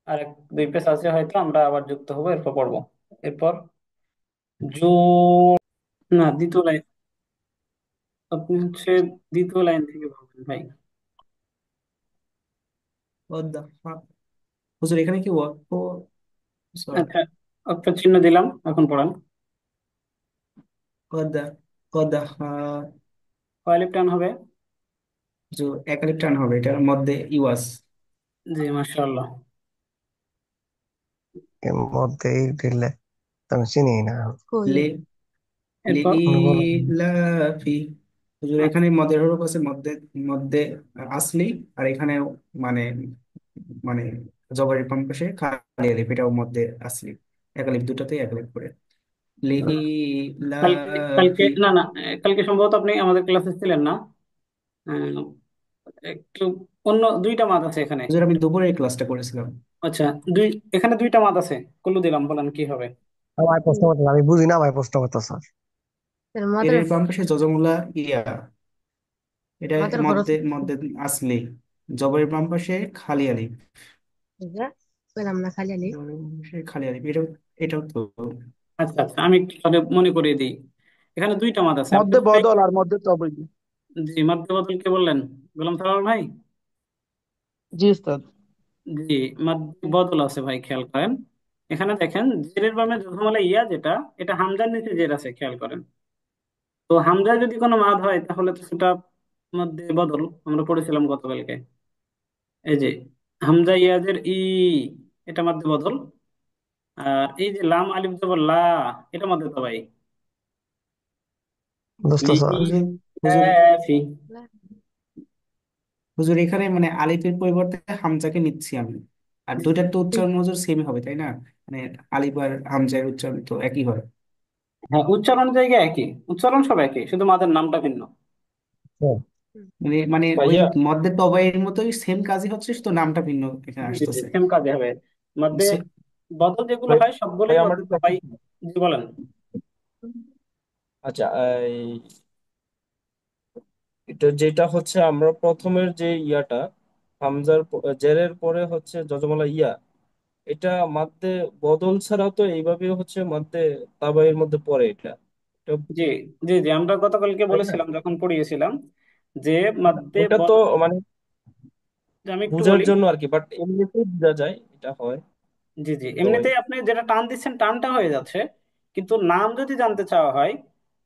আর দুই পেজ আছে, হয়তো আমরা আবার যুক্ত হবো, এরপর পড়বো। এরপর জো, না দ্বিতীয় লাইন, আপনি হচ্ছে দ্বিতীয় লাইন থেকে বলবেন ভাই। ওয়াদা, হুজুর এখানে কি ওয়াকফ? সরি, আচ্ছা, একটা চিহ্ন দিলাম, এখন পড়ান। কদা, কদা, কয় আলিফ টান হবে? যে এক আলিফ টান হবে এটার মধ্যে ইওয়াজ। জি, মাশাআল্লাহ। এর মধ্যেই দিলে তো আমি চিনি না। লি, এরপর আপনি বলেন। লিলাফি, হুজুর আচ্ছা, এখানে মদের হরফ আছে মধ্যে, মধ্যে আসলি, আর এখানে মানে, মানে জবরের বাম পাশে খালি আলিফ, এটাও মধ্যে আসলি, এক আলিফ, দুটাতেই এক আলিফ করে। কালকে কালকে লিলাফি। না না, কালকে সম্ভবত আপনি আমাদের ক্লাসে ছিলেন না। আহ, একটু অন্য দুইটা মাদ আছে এখানে। হুজুর আমি দুপুরে এই ক্লাসটা করেছিলাম। আচ্ছা, এখানে দুইটা মাদ আছে, কুল্লু দিলাম, বলেন কি হবে? আমার প্রশ্ন করতে আমি বুঝি না, আমার প্রশ্ন করতে স্যার। এর এর বাম পাশে জজমুলা ইয়া, এটা আমাদের খরচ মধ্যে, মধ্যে আসলি, জবরের বাম পাশে খালি আলিফ, পেলাম না খালি আলি। জবরের বাম পাশে খালি আলিফ, এটাও, এটাও তো। আচ্ছা আচ্ছা, আমি একটু তাহলে মনে করিয়ে দিই। এখানে দুইটা মাদ আছে, আপনি মধ্যে দুটাই। বদল আর মধ্যে তবে। জি, মাদ্দে বদল কে বললেন? গোলাম সালাম ভাই। জি উস্তাদ। জি, মাদ্দে বদল আছে ভাই, খেয়াল করেন। এখানে দেখেন, জেরের বামে যজমালা ইয়া যেটা, এটা হামজার নিচে জের আছে, খেয়াল করেন। তো হামজার যদি কোনো মাদ হয়, তাহলে তো সেটা মধ্যে বদল, আমরা পড়েছিলাম গতকালকে। এই যে হামজা ইয়াজের ই, এটা মধ্যে বদল। আর এই যে লাম আলিফ জবর লা, এটা মধ্যে তবাই। বুঝতেছ? হুজুর হুজুর লিইলাফি। لا হুজুর এখানে মানে আলিফের পরিবর্তে হামজাকে নিচ্ছি আমি। আর দুইটার তো উচ্চারণ হুজুর সেমই হবে তাই না? মানে আলিফ আর হামজার উচ্চারণ তো একই হয়। হ্যাঁ, উচ্চারণ জায়গা একই, উচ্চারণ সব একই, শুধু মাদের নামটা ভিন্ন। হ্যাঁ। মানে মানে ওই ভাইয়া মধ্যে তবাইয়ের মতোই সেম কাজই হচ্ছে, শুধু নামটা ভিন্ন এখানে জি জি, আসতেছে। সেম কাজে হবে। মধ্যে সে- বদল যেগুলো ভাই হয় ভাই সবগুলোই আমার মধ্যে একটু একটা তবাই। জি বলেন। আচ্ছা, এই এটা যেটা হচ্ছে আমরা প্রথমের যে ইয়াটা জেরের পরে হচ্ছে যজমালা ইয়া, এটা মাদ্দে বদল ছাড়া তো এইভাবে হচ্ছে মাদ্দে তাবাইয়ের মধ্যে পড়ে এটা। এটা জি জি জি, আমরা গতকালকে তাই না? বলেছিলাম যখন পড়িয়েছিলাম যে মধ্যে ওটা তো বদল। মানে যে আমি একটু বোঝার বলি। জন্য আর কি, বাট এমনিতেই বোঝা যায় এটা হয় জি জি, তবাই। এমনিতেই আপনি যেটা টান দিচ্ছেন টানটা হয়ে যাচ্ছে, কিন্তু নাম যদি জানতে চাওয়া হয়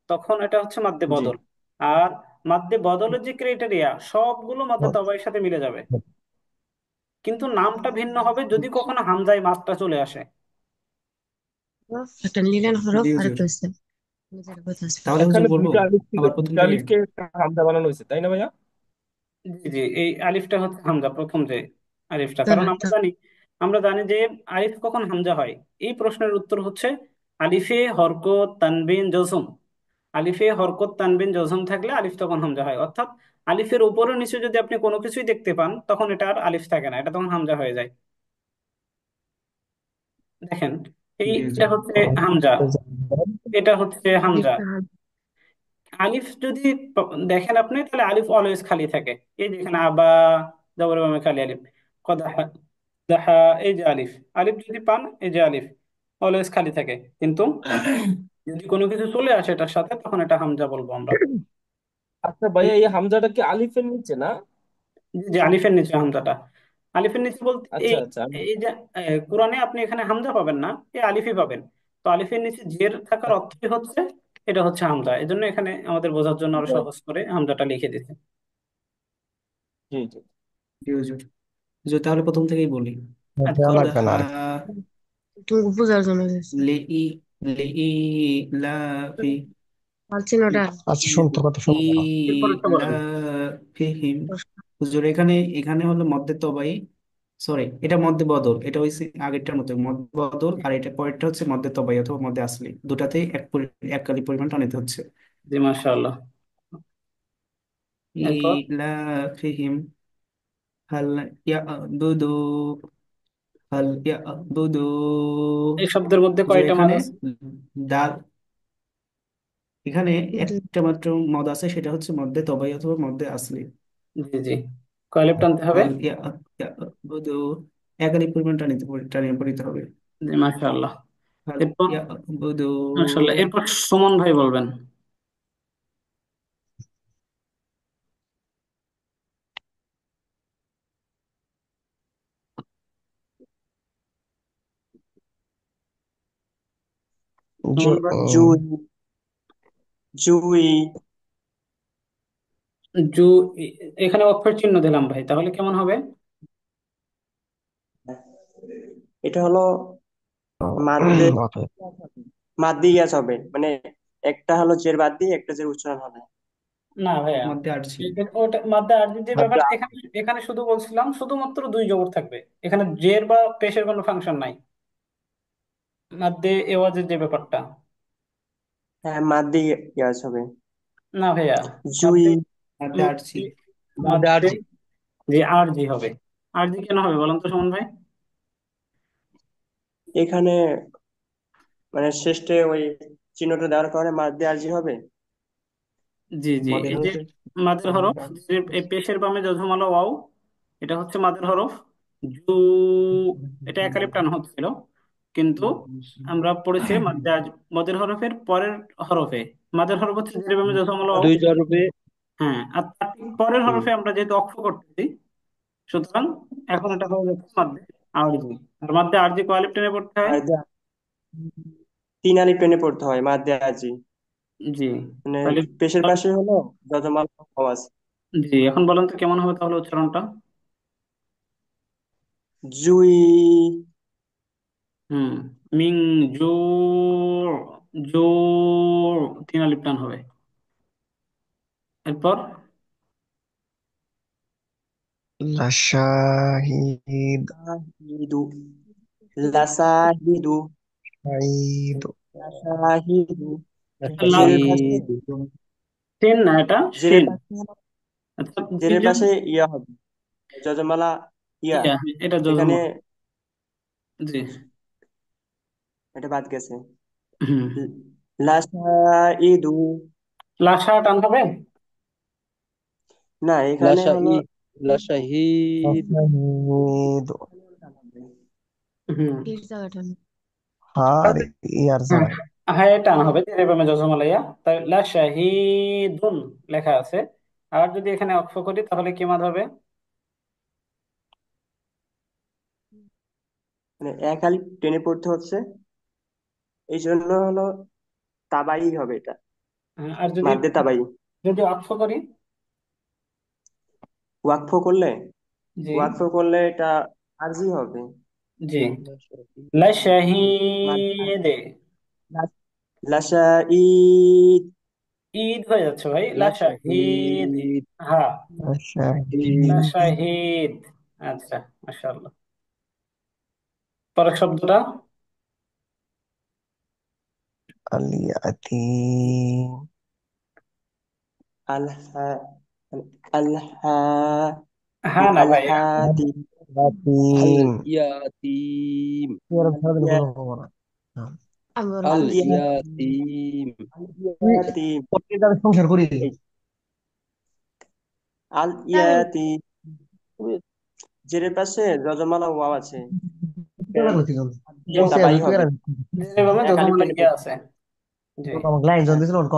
তখন এটা হচ্ছে মাদ্দে জি। বদল। আর মাদ্দে বদলের যে ক্রাইটেরিয়া সবগুলো মাদ্দে তবাইয়ের সাথে মিলে যাবে, কিন্তু নামটা ভিন্ন হবে যদি কখনো হামজায় মাত্রা চলে আসে। একটা নিলেন হরফ জি আর হুজুর। একটা হচ্ছে নিজের কথা আছে। তাহলে এখানে হুজুর বলবো দুইটা আলিফ ছিল, আবার প্রথম দুইটা থেকে। আলিফকে একটা হামজা বানানো হয়েছে তাই না ভাইয়া? জি জি, এই আলিফটা হচ্ছে হামজা প্রথম যে আলিফটা, তা কারণ না তা আমরা জানি যে আলিফ কখন হামজা হয়। এই প্রশ্নের উত্তর হচ্ছে আলিফে হরকত তানবিন জজম। আলিফে হরকত তানবিন জজম থাকলে আলিফ তখন হামজা হয়, অর্থাৎ আলিফের উপরে নিচে যদি আপনি কোনো কিছুই দেখতে পান তখন এটা আর আলিফ থাকে না, এটা তখন হামজা হয়ে যায়। দেখেন, জি এইটা হুজুর। হচ্ছে হামজা, এটা হচ্ছে হামজা। আলিফটা আলিফ যদি দেখেন আপনি, তাহলে আলিফ অলওয়েজ খালি থাকে। এই যেখানে আবা, জবর বামে খালি আলিফ। কদাহা, দাহা, এই যে আলিফ, আলিফ যদি পান এই যে আলিফ অলওয়েজ খালি থাকে। কিন্তু যদি কোনো কিছু চলে আসে এটার সাথে তখন এটা হামজা বলবো আমরা। আচ্ছা ভাইয়া, এই হামজাটা কি আলিফের নিচে না? যে আলিফের নিচে হামজাটা, আলিফের নিচে বলতে আচ্ছা এই, আচ্ছা এই যে কোরআনে আপনি এখানে হামজা পাবেন না, এই আলিফই পাবেন। তো আলিফের নিচে জের থাকার অর্থই হচ্ছে এটা হচ্ছে হামজা, এই জন্য এখানে আমাদের বোঝার জন্য আরো সহজ করে হামজাটা লিখে দিতে। জি জি। জি হুজুর। হুজুর তাহলে প্রথম থেকেই বলি। আচ্ছা, দেওয়া লাগবে না কদহা আর। তুমি বোঝার জন্য দিয়েছে। লিই লিইলাফি পারছেন ওটা। আচ্ছা, শুনতো কথা শুনবো না। এরপরেরটা বলেন। ইলাফিহিম। হুজুর এখানে এখানে হলো মধ্যে তবাই, সরি এটা মধ্যে বদল, এটা হচ্ছে আগেরটার মতো মধ্যে বদল, আর এটা পরেরটা হচ্ছে মধ্যে তবাই অথবা মধ্যে আসলি, দুটাতেই এক কালি পরিমাণ টানিতে হচ্ছে। জি মাশাআল্লাহ। এরপর ইলাফিহিম হাল ইয়াবুদু হাল ইয়াবুদু। এই শব্দের মধ্যে হুজুর কয়টা মাদ এখানে আছে? দাল, এখানে দুই। একটা মাত্র মদ আছে, সেটা হচ্ছে মধ্যে তবাই অথবা মধ্যে আসলি। জি জি, কয় লেফট টানতে হবে? হাল ইয়াবুদু একাধিক পরিমাণ টানিয়ে পড়িতে হবে। জি মাশাআল্লাহ। হাল এরপর ইয়াবুদু। মাশাআল্লাহ, এরপর সুমন ভাই বলবেন। সুমন জু- ভাই, উম, জুই, জুই। জু, এখানে অক্ষর চিহ্ন দিলাম ভাই, তাহলে কেমন হবে? এটা হলো মাদ্দে, মাথায়। মাদ্দি ইয়াজ হবে, মানে একটা হলো জের বাদ দিয়ে একটা জের উচ্চারণ হবে। না ভাইয়া, মধ্যে আসছি। ওটা মাদ্দা আরবি যে মাদ্দা। ব্যাপারটা, এখানে এখানে শুধু বলছিলাম শুধুমাত্র দুই জবর থাকবে, এখানে জের বা পেশের কোনো ফাংশন নাই। মাদ্দে এওয়াজের যে ব্যাপারটা। হ্যাঁ, মাদ্দি ইয়াজ হবে। না ভাইয়া, জুই। মাদ্দে, মধ্যে আসছি। মাদ্দে মাদ্দে, আরজি। জি আর জি হবে। আর জি কেন হবে বলেন তো সুমন ভাই? এখানে মানে শেষে ওই চিহ্নটা দেওয়ার কারণে মাদ্দে আরজি হবে। জি জি, মদের এই যে হরফের মাদের হরফ, যে এই পেশের বামে যজমালা ওয়াও, এটা হচ্ছে মাদের হরফ। জু, এটা একালিপ টান হচ্ছিল, কিন্তু আমরা পড়েছি মদের হরফের পরের হরফে, মাদের হরফ হচ্ছে জের বামে যজমালা ওয়াও। দুই জরবে। হ্যাঁ, আর তার ঠিক পরের হুম। হরফে আমরা যেহেতু অক্ষ করতেছি, সুতরাং এখন এটা হয়ে যাচ্ছে মাদ্দে আরজি। আর মাদ্দে আরজি কয় টেনে পড়তে হয়? মাদ্দে তিন আলিফ টেনে পড়তে হয় মাদ্দে আরজি। জি, মানে তাহলে পেশের পাশে হলো যজমাল আওয়াজ। জি, এখন বলেন তো কেমন হবে তাহলে উচ্চারণটা? জুই। হুম। মিং জো, জো, তিন আলিফ টান হবে। এরপর লাশাহিদ শাহিদু। লাসাহিদু। শাহিদ লাসাহিদু। লা, জেরের পাশে, শাহিদ সেন না, এটা জেরের সেন। পাশে, আচ্ছা, এই জেরের যে পাশে ইয়া হবে, যজমালা ইয়া। ইয়া, এটা এখানে যজমা। জি। এটা বাদ গেছে। হুম। লাসাইদু। লাসা টান হবে। না, এখানে লাশা হলো ই লাশাহিদ। লাশাহিদ হুম। এর জায়গাটা না। হার ইয়ার হ্যাঁ, জায়গা হ্যাঁ টান হবে, জেরে বামে যজমালাইয়া, তাই লা শাহিদুন লেখা আছে। আর যদি এখানে অক্ষ করি তাহলে কি মাদ হবে? মানে এক আলিফ টেনে পড়তে হচ্ছে, এই জন্য হলো তাবাই হবে এটা, আর যদি মাদ্দে তাবাই। যদি অক্ষ করি। ওয়াকফ করলে, জি। ওয়াকফ করলে এটা আরজি হবে। জি। লাশাহিদ লা মাদ্দে শাহিদে, লাসাইদ। ঈদ হয়ে যাচ্ছে ভাই, লা শাহিদ। লাশাহিদ হ্যাঁ, লা লাশাহিদ শাহিদ। আচ্ছা, মাশাআল্লাহ। পরের শব্দটা। আলিয়াতিম আলহা, আলহা, হ্যাঁ না ভাই। আলহাতি। আল ইয়াতিম ইয়াতিম এরকম সারাদিন আলিয়া, কোনো হবো না হ্যাঁ। আবার আল বলছি। আলিয়াতি, ইয়াতিম তুই আলিয়াতি। প্রত্যেকটা সংসার করি এই আল আমি ইয়াতি, জেরের পাশে যজমালা ওয়াও আছে, তুই আর করছিস দিয়ে বসে তাবাই আছিস তুই আর হবে, জেরে বামে এক আলিফ যজমালাই টেনে ইয়া পড়তে আছে। জি। আমাকে লাইন জন হ্যাঁ। দিছিল অনকা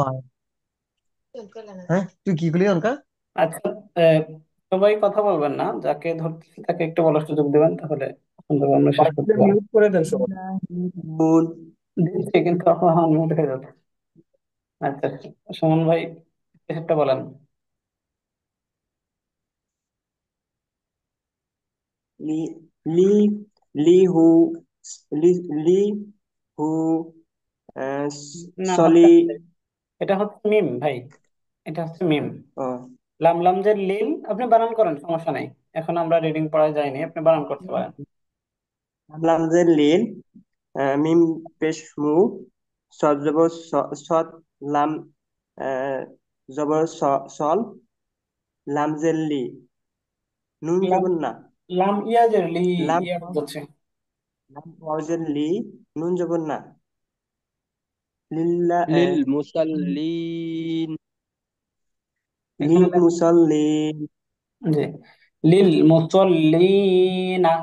হ্যাঁ তুই কি করলি অনকা আচ্ছা, সবাই কথা বলবেন না, যাকে ধরতেছি তাকে একটু বলার সুযোগ দেবেন, তাহলে সুন্দরভাবে আমরা শেষ করতে পারবো। মিউট করে দেন সবাই। নুন। দিচ্ছি কিন্তু আপনার মিউট হয়ে যাবে। আচ্ছা, সুমন ভাই একটা বলেন। লি, লি, লি হু, লি, লি হু, আহ, না, সলি। হচ্ছে না ভাই। এটা হচ্ছে মিম ভাই, এটা হচ্ছে মিম। ও, লাম লাম যে লিল, আপনি বানান করেন, সমস্যা নাই। এখন আমরা রিডিং পড়ায় যাইনি, আপনি বানান করতে পারেন। লাম জের লিল, মিম পেশ মু, সদ জবর সদ, লাম জবর সল, লাম জের লি, নুন লাম, জবর না, লাম ইয়াজের লি, লাম ইয়া হচ্ছে। লাম ওয়াও জের লি, নুন জবর না, লিল্লা, লিল মুসাল্লিন এখানে লিল মুসাল্লিন। জি, লিল মুসল্লিনা,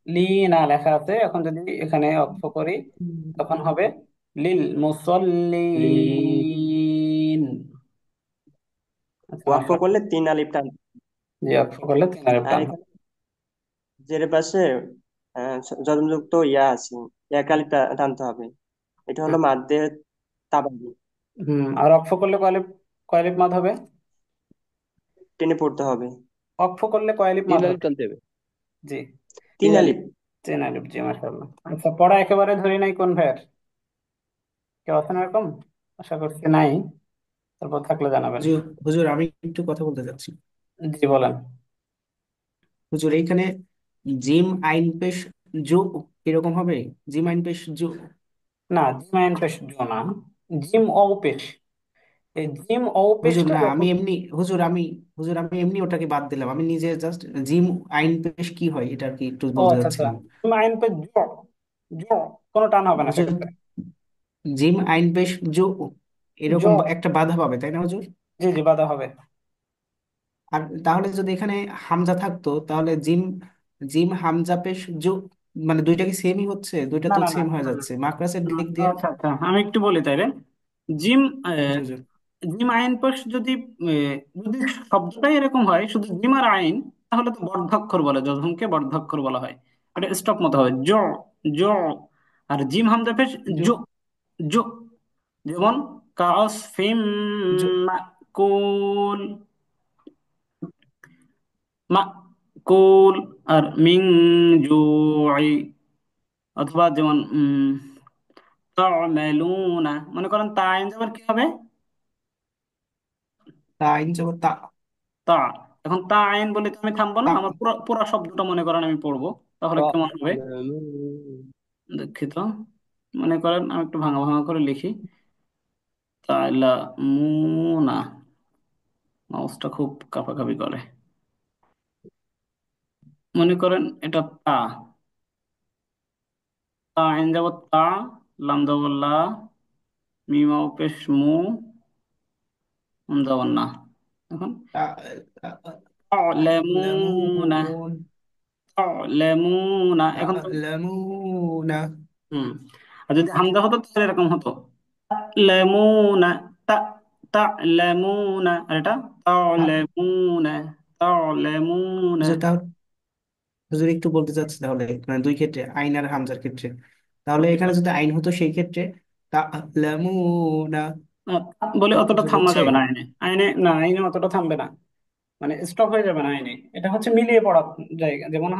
লিনা লেখা আছে, এখন যদি এখানে অক্ষ করি তখন হবে লিল মুসল্লিন। আচ্ছা, ওয়াক্ফ মাশাআল্লাহ। করলে তিন আলিফ টান। জি, অক্ষ করলে তিন আলিফ আর টান। এখানে জের পাশে যন্ত্রযুক্ত ইয়া আছে, এক আলিফ টানতে হবে, এটা হলো মাদ্দে তাবাই, হুম। আর অক্ষ করলে কয় আলিফ মাদ হবে? টেনে পড়তে হবে, অক্ষ করলে কয় আলিফ তিন মাদ আলিফ হবে? টানতে হবে। জি, তিন তিন আলিফ। আলিফ। তিন আলিফ। জি, মাশাআল্লাহ। আচ্ছা, পড়া একেবারে ধরি নাই কোন ভাইয়ের? কেউ আছেন এরকম? আশা করছি নাই। তারপর থাকলে জানাবেন। হুজুর হুজুর, আমি একটু কথা বলতে চাচ্ছি। জি, বলেন। হুজুর, এইখানে জিম আইন পেশ জো এরকম হবে? জিম আইন পেশ জো। না, জিম আইন পেশ জো না, জিম ও পেশ। এই জিম ও হুজুর পেশটা না, আমি যখন, এমনি হুজুর আমি এমনি ওটাকে বাদ দিলাম, আমি নিজে জাস্ট জিম আইন পেশ কি হয় এটা আর কি একটু ও বলতে আচ্ছা আচ্ছা, চাচ্ছিলাম। জিম আইন পেশ জো, জো, কোনো টান হবে না হুজুর, সেক্ষেত্রে। জিম আইন পেশ জো জো, এরকম একটা বাধা পাবে তাই না হুজুর? জি জি, বাধা হবে। আর তাহলে যদি এখানে হামজা থাকতো তাহলে জিম জিম হামজা পেশ জো, মানে দুইটা কি সেমই হচ্ছে? দুইটা না তো না না সেম হয়ে না, যাচ্ছে মাকড়াসের না, দিক দিয়ে। আচ্ছা আচ্ছা, আমি একটু বলি তাইলে। জিম, জি হুজুর। জিম আইন পেশ যদি, যদি শব্দটাই এরকম হয়, শুধু জিম আর আইন, তাহলে তো বর্ধাক্ষর বলে, যজমকে বর্ধাক্ষর বলা হয়। এটা স্টপ মতো হবে জ, জ। আর জিম হামজা পেশ জো জো, জো। যেমন কাসফিম জো মাকুল, কুল। আর মিং জুই, অথবা যেমন তা'মালুনা, মনে করেন তা আইন যাবার কি হবে? তা আইন যাব তা। তা। এখন তা আইন বলে তো আমি থামবো না, তা আমার পুরো পুরো শব্দটা মনে করেন আমি পড়বো, তাহলে কেমন হবে? تعلمون দুঃখিত, মনে করেন আমি একটু ভাঙা ভাঙা করে লিখি। তা'লামুনা, মাউসটা খুব কাঁপাকাঁপি করে। মনে করেন এটা তা, তা আইন যাব তা, লাম যাব লা, মিম ওয়াও পেশ মু, নুন যাব না। এখন তা তা'লামুনা, তা'লামুন তা'লামুনা, এখন তো তা'লামুনা। হুম। আর যদি হামজা হতো তাহলে এরকম হতো, তা'লামুনা, তা, তা'লামুনা, আর এটা তা'লামুনা, তা'লামুনা। হুজুর তাহলে, হুজুর একটু বলতে চাচ্ছি তাহলে, মানে দুই ক্ষেত্রে আইন আর হামজার ক্ষেত্রে, তাহলে এখানে যদি আইন হতো সেই ক্ষেত্রে তা'লামুনা, বলে অতটা হুজুর থামা হচ্ছে। যাবে না আইনে, আইনে না, আইনে অতটা থামবে না, মানে স্টপ হয়ে যাবে না আইনে। এটা হচ্ছে মিলিয়ে পড়ার জায়গা, যেমন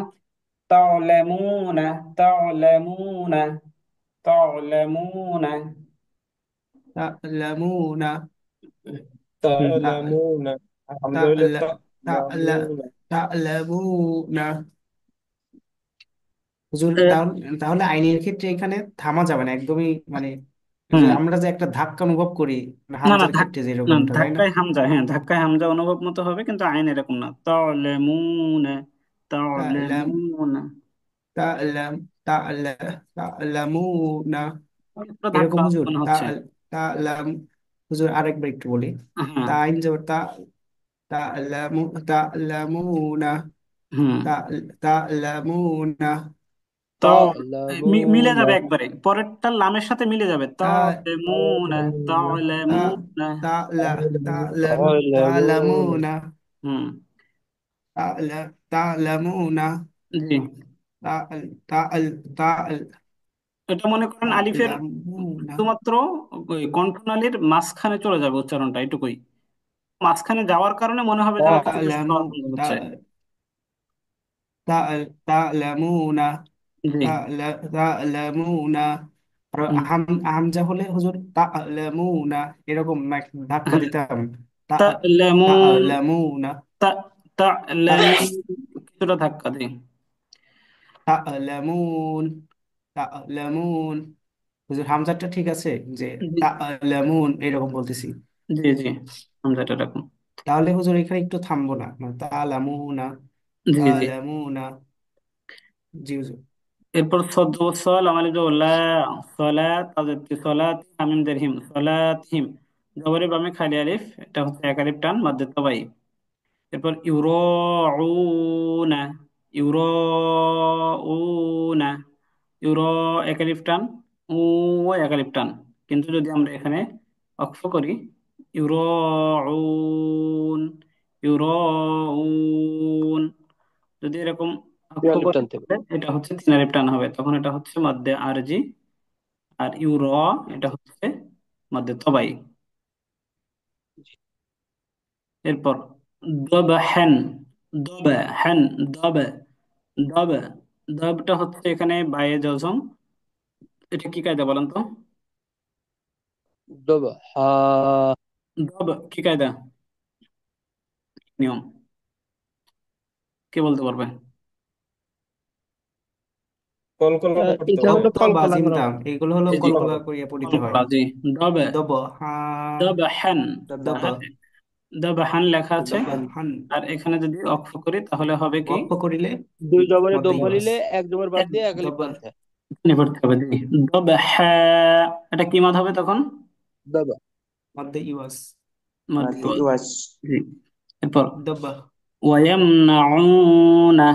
তা'লামুনা, তা'লামুনা, তা'লামুনা। তা'লামুনা। তা تعلمون তা হামজা হইলে তা'লা تعلمون তা'লামুনা। হুজুর এ, তাহলে, তাহলে আইনের ক্ষেত্রে এখানে থামা যাবে না একদমই, মানে যে হুম। আমরা যে একটা ধাক্কা অনুভব করি না না হামজার ক্ষেত্রে না, যেরকমটা, তাই না? ধাক্কায় হামজা, হ্যাঁ ধাক্কায় হামজা অনুভব মতো হবে, কিন্তু আইন এরকম না। তা'লামুনা, তা'লাম তা'লামুনা, তা'লাম তা'লা তা'লামুনা, অনেকটা ধাক্কা এরকম হুজুর। মনে হচ্ছে। তা'লাম, হুজুর আরেকবার একটু বলি। হ্যাঁ। তা আইন যাব তা, তা'লামু তা'লামুনা, হুম। তা তা'লামুনা, ত মিলে تعلمون যাবে একবারে, পরেরটা লামের সাথে মিলে যাবে, তা তা'লামুনা, তা তা'লামুনা। তা'লা تعلمون তা'লামুনা, হুম। তা'লামুনা, জি। তা'ল তা'ল তা'ল এটা মনে করেন আলিফের তা'লামুনা, শুধুমাত্র ওই কণ্ঠনালীর মাঝখানে চলে যাবে উচ্চারণটা, এটুকুই। মাঝখানে যাওয়ার কারণে মনে হবে যেন কিছু একটা তা'লামু শব্দ হচ্ছে। তা'লামুনা, জি। তা'লামুনা। আর হুম। হামজা হলে হুজুর তা'লামুনা, এরকম ধাক্কা হ্যাঁ, দিতাম। তা তা'লামুন, তা'লামুনা, তা, তা তা'লামুন, কিছুটা ধাক্কা দিই। তা'লামুন, তা'লামুন। হুজুর হামজাটা ঠিক আছে, যে জি তা'লামুন এরকম বলতেছি। জি জি, হামজাটা রাখুন। তাহলে হুজুর এখানে একটু থামবো না, মানে তা'লামুনা, জি জি। তা'লামুনা। জি হুজুর। এরপর সদ সল আমার লা, সলাত তাজেদ সলাত হামিম দের হিম, সলাতহিম, জবরের বামে খালি আলিফ, এটা হচ্ছে এক আলিফ টান মাদ্দে তাবাই। এরপর ইউরাউনা, ইউরাউনা, ইউর, এক আলিফ টান, উ, এক আলিফ টান। কিন্তু যদি আমরা এখানে অক্ষ করি, ইউরাউন, ইউরাউন, যদি এরকম অক্ষ আলিফ করি টানতে হবে। তাহলে এটা হচ্ছে তিন আলিফ টান হবে, তখন এটা হচ্ছে মাদ্দে আরজি। আর এটা হচ্ছে মাদ্দে তবাই। এরপর দবহেন, দবহেন, দব, দব, দবটা হচ্ছে এখানে বায়ে জজম। এটা কি কায়দা বলেন তো? ضبع দব কি কায়দা, নিয়ম, কে বলতে পারবে? কলকলা করতে এটা হবে। হলো কলকলা করা বাজিমদাম, হবে। এগুলো হলো জি জি, কলকলা করিয়া পড়িতে হয়। কলকলা, জি। দব, দব হা, দবহেন, দব দবাহান। দবহান লেখা আছে। দবাহান। আর এখানে যদি অক্ষ করি তাহলে হবে কি? ওয়াক্ফ করিলে দুই জবরে মধ্যে দম ইউয়াস। ফেলিলে এক জবর বাদ দিয়ে এক আলিফ দব টানতে হয়। এখানে পড়তে হবে, জি। দবহা, এটা কি মাদ হবে তখন? ضبع মধ্যে ইউয়াস। মাদ মাদি ওয়াজ। ওয়াজ। জি। এরপর দব ওয়ায়ামনাউনা,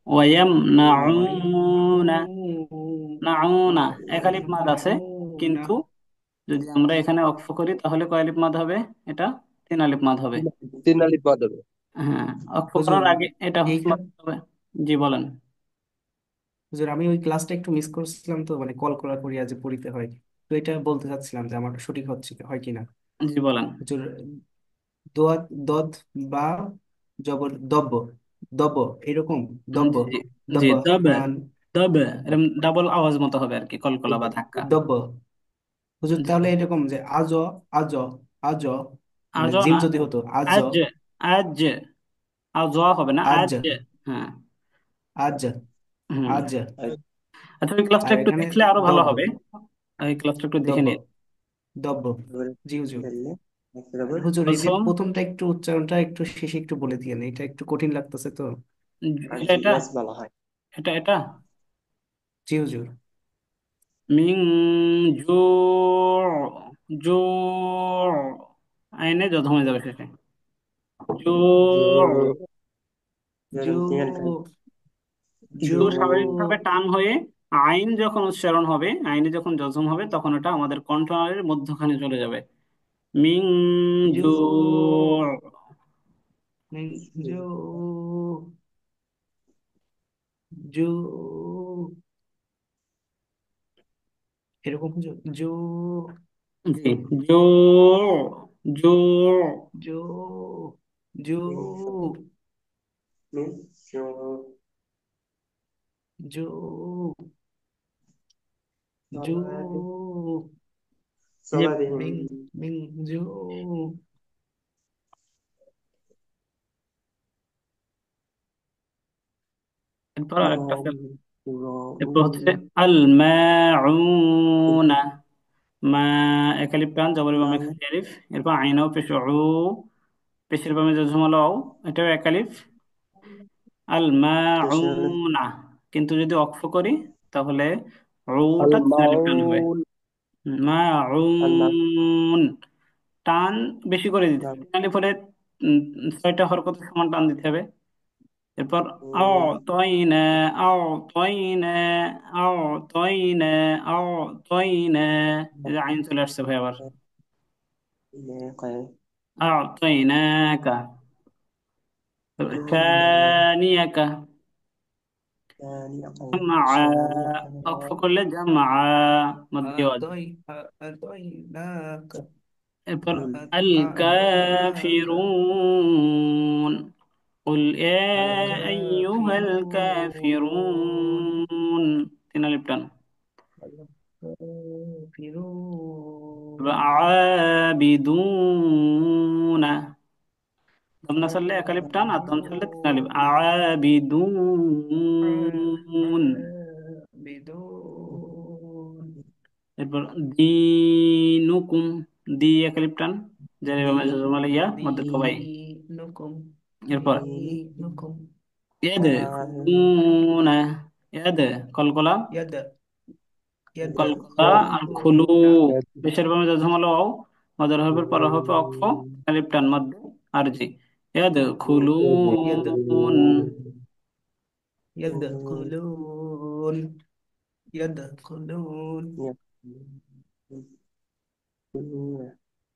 ওয়ায়ামনাউনা, নাউনা, এক আলিফ মাদ আছে, ওয়ায়ামনাউনা। কিন্তু যদি আমরা এখানে অক্ষ করি তাহলে কয় আলিফ মাদ হবে? এটা তিন আলিফ মাদ হবে। তিন আলিফ বাদ হবে। হ্যাঁ, অক্ষ হুজুর করার আগে এটা হচ্ছে মাদ এইখান, হবে। জি বলেন। হুজুর আমি ওই ক্লাসটা একটু মিস করছিলাম, তো মানে কলকলা করিয়া যে পড়িতে হয়, তো এটা বলতে চাচ্ছিলাম যে আমার সঠিক হচ্ছে হয় কিনা। জি বলেন। হুজুর দোয়াত দদ বা জবর দব্ব, দব, এরকম। দব, জি, জি, দব। দবে, আহ, দবে, এরকম ডাবল আওয়াজ মতো হবে আর কি, কলকলা বা ধাক্কা। দব। হুজুর জি, তাহলে এরকম যে আজ, আজ, আজ, মানে আজও জিম না, যদি হতো আজ, আজ, আজ, আজ হবে না, আজ, আজ। হ্যাঁ। আজ, হুম। আজ। আচ্ছা, ওই ক্লাসটা আর একটু এখানে দেখলে আরো ভালো দব, হবে। ওই ক্লাসটা একটু দেখে দব, নিন। দব। তারপরে জি হুজুর। ফেললে একটা আর তারপর হুজুর এই যে বলছো, প্রথমটা একটু উচ্চারণটা একটু শেষে একটু বলে দিয়েন, এটা একটু কঠিন লাগতেছে তো। আর এটা জি এটা ইয়াস বলা হয়। এটা জি হুজুর। মিং জু, জু, আইনে যত হয়ে যাবে শেষে, জু। জো- জু, যেরকম তিন আলিফ জু, জু স্বাভাবিকভাবে টান হয়ে আইন যখন উচ্চারণ হবে, আইনে যখন জজম হবে, তখন এটা আমাদের কণ্ঠনালীর মধ্যখানে চলে যাবে। মিং জু, জু। জু, জু, এরকম হুজুর। জু, জি, জু, জু। জু, জু, মিন জো জু, জু, সলাদি যে মিং, মিং, জু। এরপর আরেকটা আছে, রম এরপর রম হচ্ছে আল মাউনা, মা একালিফ টান, জবরের বামে খালি আলিফ। এরপর আইনাও পেশ উ, পেশের বামে জজমালো আও, এটাও একালিফ। আল পেশ হলো মাউনা, কিন্তু যদি অক্ফ করি তাহলে আল রুটা তিন আলিফ টান হবে। মাউন। আল্লাহ মাউন, টান বেশি করে দিতে হবে, তিন আলিফ হলে উম, 6টা হরকত সমান টান দিতে হবে। এরপর আও তয়না, আও তয়না, আও তয়না, আও তয়না, এই যে আইন চলে আসছে ভাই আবার। আও তয়নাকা, ثانيك، জামআ, অক্ফ করলে জামআ, মধ্যে ওয়াজ। আতই, আতই নাক, এরপর আল আতনাক, কাফিরুন, قل يا আল أيها কাফিরুন, الكافرون، তিন আলিফ টান। আল কাফিরুন, عابدون، দম না ছাড়লে এক আলিফ টান, আর দম ছাড়লে তিন আলিফ। আবিদুন, আবিদুন। আবিদুন, এরপর দিনুকুম, দি এক আলিফ টান, যার দি, বামে জজমালে ইয়া মধ্যে সবাই। দিনুকুম, এরপর দিনুকুম, ইয়াদ খুলুনা, ইয়াদ, কলকলা, ইয়াদ, ইয়াদ কলকলা আর খুলু, খুলুনা, পেশের বামে জজমালে ওয়াও, মাদার হরফের পর হরফে অক্ফ, আলিফ টান মধ্যে আর জি। ইয়াদ ইয়াদ, খুলুন। ইয়াদ খুলুন, ইয়াদ খুলুন,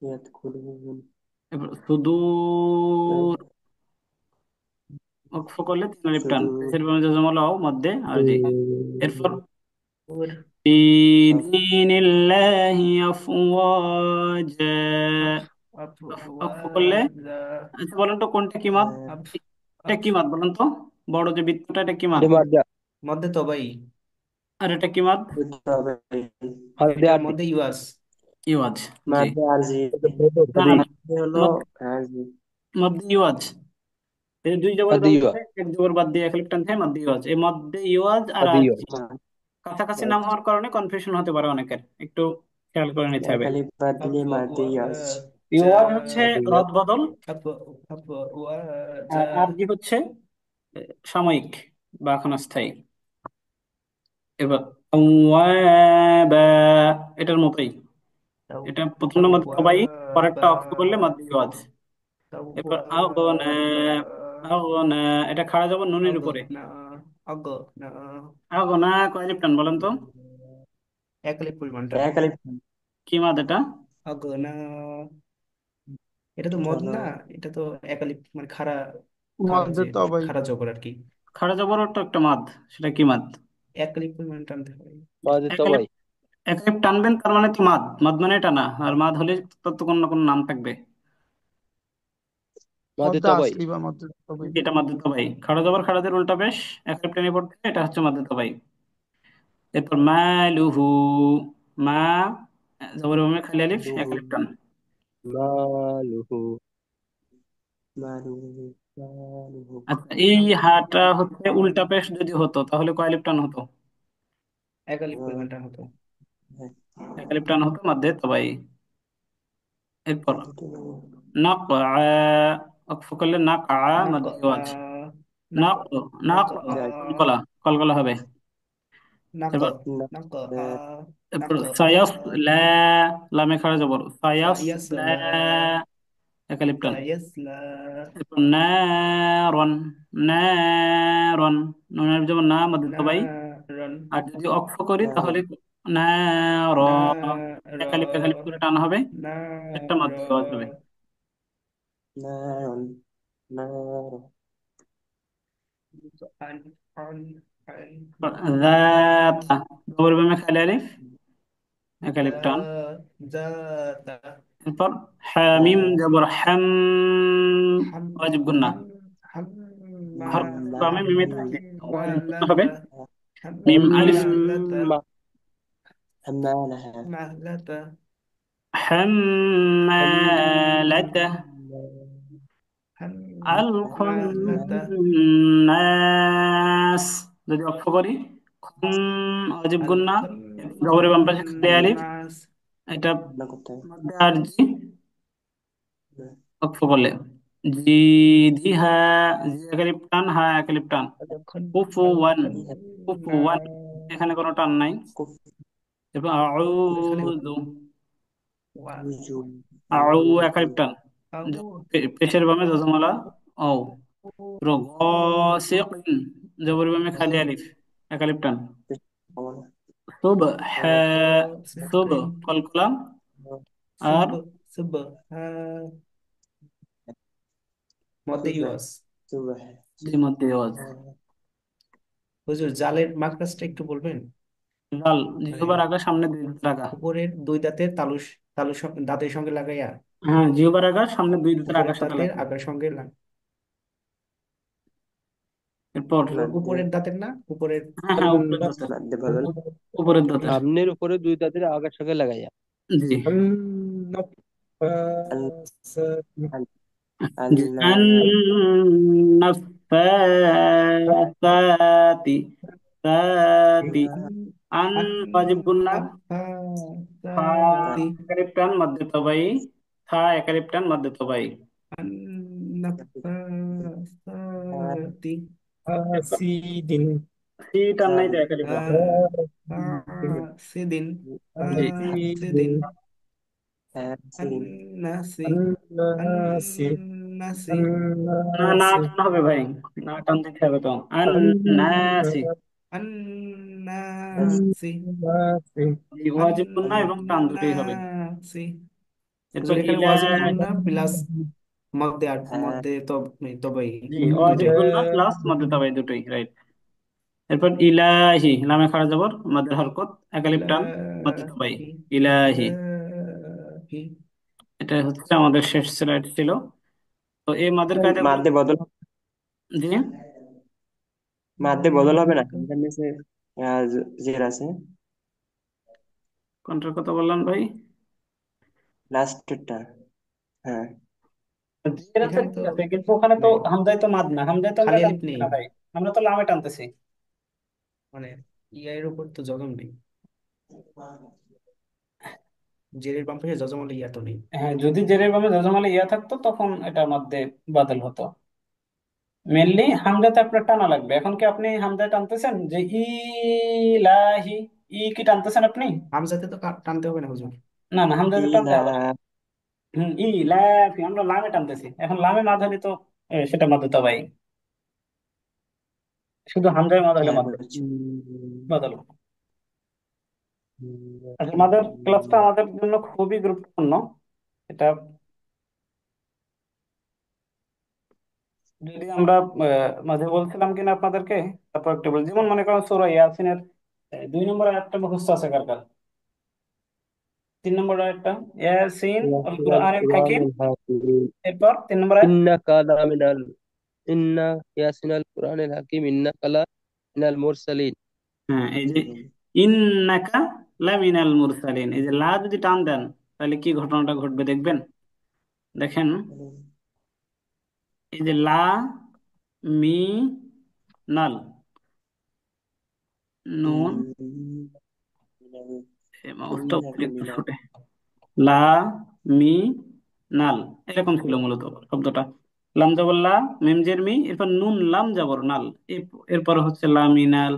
يدخلون এরপর সুদূর, ওয়াকফ করলে তিন আলিফ টান, صدور পেশের বামে জজমালে ওয়াও মধ্যে আর জি। এরপর ওর, في دين الله أفواجا، আফ, ওয়াকফ করলে, আফওয়াজা, আচ্ছা বলেন তো কোনটা কি মাদ? আফ, এটা আফ, কি মাদ বলেন তো, বড় যে বৃত্তটা, এটা কি মাদ? এটা মাদ্দা। মধ্যে তো ভাই, আর এটা কি মাদ? হালদে এটার আরবি। মধ্যে ইউয়াস। ইওয়াজ। জি, مادة عرضي এটা বদল না না হাদিস। না, হলো মদ, عرضي মধ্যে ইওয়াজ, এই দুই জবর হাদি বাদ ইয়া। দিয়ে, এক জবর বাদ দিয়ে এক লিফটান থাকে, মধ্যে ইওয়াজ। এই মধ্যে ইওয়াজ আর হাদি ইয়া। আরজি কাছাকাছি নাম হওয়ার কারণে কনফিউশন হতে পারে অনেকের, একটু খেয়াল করে নিতে হবে। أكلي بدلي مادة ياز আফওয়াজা, ইওয়াজ হচ্ছে হাদি ইয়া। রদ বদল, আফ, আফওয়াজা, আর আরজি হচ্ছে সাময়িক বা ক্ষণস্থায়ী। এবার তাওয়াবা, এটার মতোই, তাও, এটা প্রথম নম্বর তবাই, তাওয়াবা, পরেরটা অক্ষ করলে মধ্যে ইওয়াজ। এরপর আগনা, তাওয়াবা, আগনা, এটা খাড়া যাব নুনের উপরে। আগনা, আগনা, আগনা কয় লিফ টান বলেন তো, একলে পরিমাণ টান। أكلي কি মাদ এটা? আগনা, এটা তো মদ না, চলো এটা তো একালিপ মানে খাড়া, মধ্যে যে তবাই। খাড়া জবর আর কি। খাড়া জবর তো একটা মাদ, সেটা কি মাদ? একালিপ পরিমাণ টানতে হয়। মাঝে এক আলিফ, তবাই। এক আলিফ টানবেন তার মানে তো মাদ, মাদ মানে টানা, আর মাদ হলে তত কোনো না কোনো নাম থাকবে। মাদে মধ্যে তবাই। আসলি বা মধ্যে তবাই। এটা মাদ্দে তাবাই, খাড়া জবর খাড়াদের উল্টা পেশ একালিফ টেনে পড়তে হয়, এটা হচ্ছে মাদ্দে তাবাই। এরপর মালুহু, মা জবর বামে খালি আলিফ লুহু, একালিফ টান। মালুহু, মালুহু, মালুহু। আচ্ছা, এই হাটা হচ্ছে উল্টা পেশ যদি হতো তাহলে কয় আলিফ টান হতো? একালিপ আহ, পরিমাণটা হতো। হ্যাঁ, এক আলিফ টান হতো মাদ্দে তাবাই। এরপর মাদে তবাই। নাকআ, ওয়াকফ করলে নাকআ নাক মাদ্দে ওয়াজ। নাক নাক, নাক নাক জাল, কলকলা, কলকলা হবে। নাক এরপর না, নাক এরপর নাক সায়াস লা, লামে খাড়া জবর সায়াস লা সায়াসলা একালিফ টান। সায়াসলা এরপর নারন, নারন নুনের যেমন না মাদ্দে তাবাই। নারন আর যদি অক্ষ করি না, তাহলে নার, নার একালিফ একালিফ করে টান হবে, একটা নার মাদ্দে ওয়াজ হবে। নারন, নার, আন আন আন যাতা জবর বামে খালি আলিফ একালিফ টান। জাতা এরপর হামিম জবর হাম, হাম ওয়াজিব গুন্না। হাম হাম হর বামে মিমে থাকে, ওয়াজিব গুন্না হবে। হাম্মালাতা মিম আলিফ হাম্মালাতা حمالها، মাহলাতা حمالته হাম্মালাতা الخناس যদি অক্ষ করি খুন, অজিব আল গুন্না। জবরের বাম পাশে খালি আলিফ, খান্নাস এটা أنا كنت মধ্যে আর জি, অক্ষ করলে জি, জি হা, জি একালিপ টান, হা একালিপ টান। আল খান কুফু আল ওয়ান, কুফু খান্না ওয়ান, এখানে কোনো টান নাই। كف এরপর এখানে আউযু, ওয়া وجوه আউ একালিপ টান। আউ পেশের বামে যজমালা ও। غاسق জবর বামে খালি আলিফ একালিপ টান। সুবহ, সুবহ সিকিন কলকলা। আর সুব সুব মধ্যে صبح ইউয়াস। صبح দুই মধ্যে আওয়াজ। হুজুর জালের মাখরাজটা একটু বলবেন? জাল মানে জিহ্বার আগা সামনে দুই দাঁত রাখা। উপরের দুই দাঁতের দাঁতের সঙ্গে লাগাইয়া হ্যাঁ, জিহ্বার আগা সামনে দুই দাঁতের আগার উপরের সাথে দাঁতের লাগবে। আগার সঙ্গে এরপর مادة উপরের দাঁতের না উপরের হ্যাঁ হ্যাঁ উপরের দাঁতের, مادة بدل উপরের দাঁতের। সামনের উপরে দুই দাঁতের আগার সঙ্গে লাগাইয়া জি, আল আল জি আল্লাহ আন্নাফাসাতি, সাতি, আন ওয়াজিব গুন্না। ফা النفاثات একালিপ টান মাদ্দে তবাই, থা একালিপ টান মাদ্দে তবাই। النفاثات এরপর হাসিদিন, সি টান নাই তো সাদ একালিপ ওয়াও। حاسد জি, حاسد হাসিদিন, হাসিন الناس আন্নাসি, الناس না না আন্নাসি, টান হবে ভাই, না টান দিতে হবে তো। আন নাসি, الناس আন্নাসি, জি ওয়াজিব গুন্না এবং টান দুটোই হবে। الناس এরপর হুজুর এখানে ওয়াজিব গুন্না প্লাস মধ্যে আর মধ্যে তো তবেই জি ওয়াজিব দুইটাই। গুন্না প্লাস মাদ্দে তাবাই দুটোই রাইট। এরপর ইলাহি লামে খাড়া জবর মাদ্দের হরকত একালিপ টান মাদ্দে তাবাই, ইলাহি ইলাহি। ইলাহি এটা হচ্ছে আমাদের শেষ স্লাইড ছিল। তো এই মাদের কায়দাগুলো, মাদ্দে বদল জি মাদ্দে বদল হবে না এখানে নিচে জের আছে কোনটার কথা বললাম ভাই? লাস্টেরটা। হ্যাঁ, জের আছে এখানে তো ঠিক আছে, কিন্তু ওখানে তো নাই, হামজায় তো মাদ না, হামজায় তো আমরা খালি আলিফ টানতেছি নেই, না ভাই, আমরা তো লামে টানতেছি। মানে এর উপর তো জজম নেই, জেরের বাম পাশে জজম হলে ইয়া তো নেই। হ্যাঁ, যদি জেরের বামে যজমালে ইয়া থাকতো তখন এটা মধ্যে বাদল হতো। মেনলি হামজাতে আপনার টানা লাগবে। এখন কি আপনি হামজায় টানতেছেন যে ইলাহি, ই কি টানতেছেন আপনি? হামজাতে তো টানতে হবে না হুজুর। না না, হামজাতে টানতে ইলা হবে না। ইলাহি আমরা লামে টানতেছি, এখন লামে মাদ হলে তো সেটা মাদ হতো ভাই, শুধু হামজায় মাদ হলে হ্যাঁ মাদ বুঝছি। বাদল। আচ্ছা, আমাদের ক্লাসটা আমাদের জন্য খুবই গুরুত্বপূর্ণ। এটা যদি আমরা মাঝে বলছিলাম কিনা আপনাদেরকে, তারপর একটা বলি, যেমন মনে করেন সূরা ইয়াসিনের 2 নম্বর আয়াতটা মুখস্থ আছে কার কার? 3 নম্বর আয়াতটা, ইয়াসিন ওয়াল ياسين কুরআনিল القرآن হাকিম। الحكيم এরপর 3 নম্বর আয়াত, إنك لمن إن ياسين القرآن الحكيم إنك لمن المرسلين. হ্যাঁ এই যে ইন্নাকা লামিনাল মুরসালিন, এই যে লা যদি টান দেন তাহলে কি ঘটনাটা ঘটবে দেখবেন। দেখেন, এই যে লা মি নাল নুন, এই মাউসটা উপরে إنك একটু من ছোটে, লা মি নাল, এরকম ছিল মূলত শব্দটা। লাম জবর লা, মিম জের মি, এরপর নুন লাম জবর নাল, এরপর হচ্ছে লামিনাল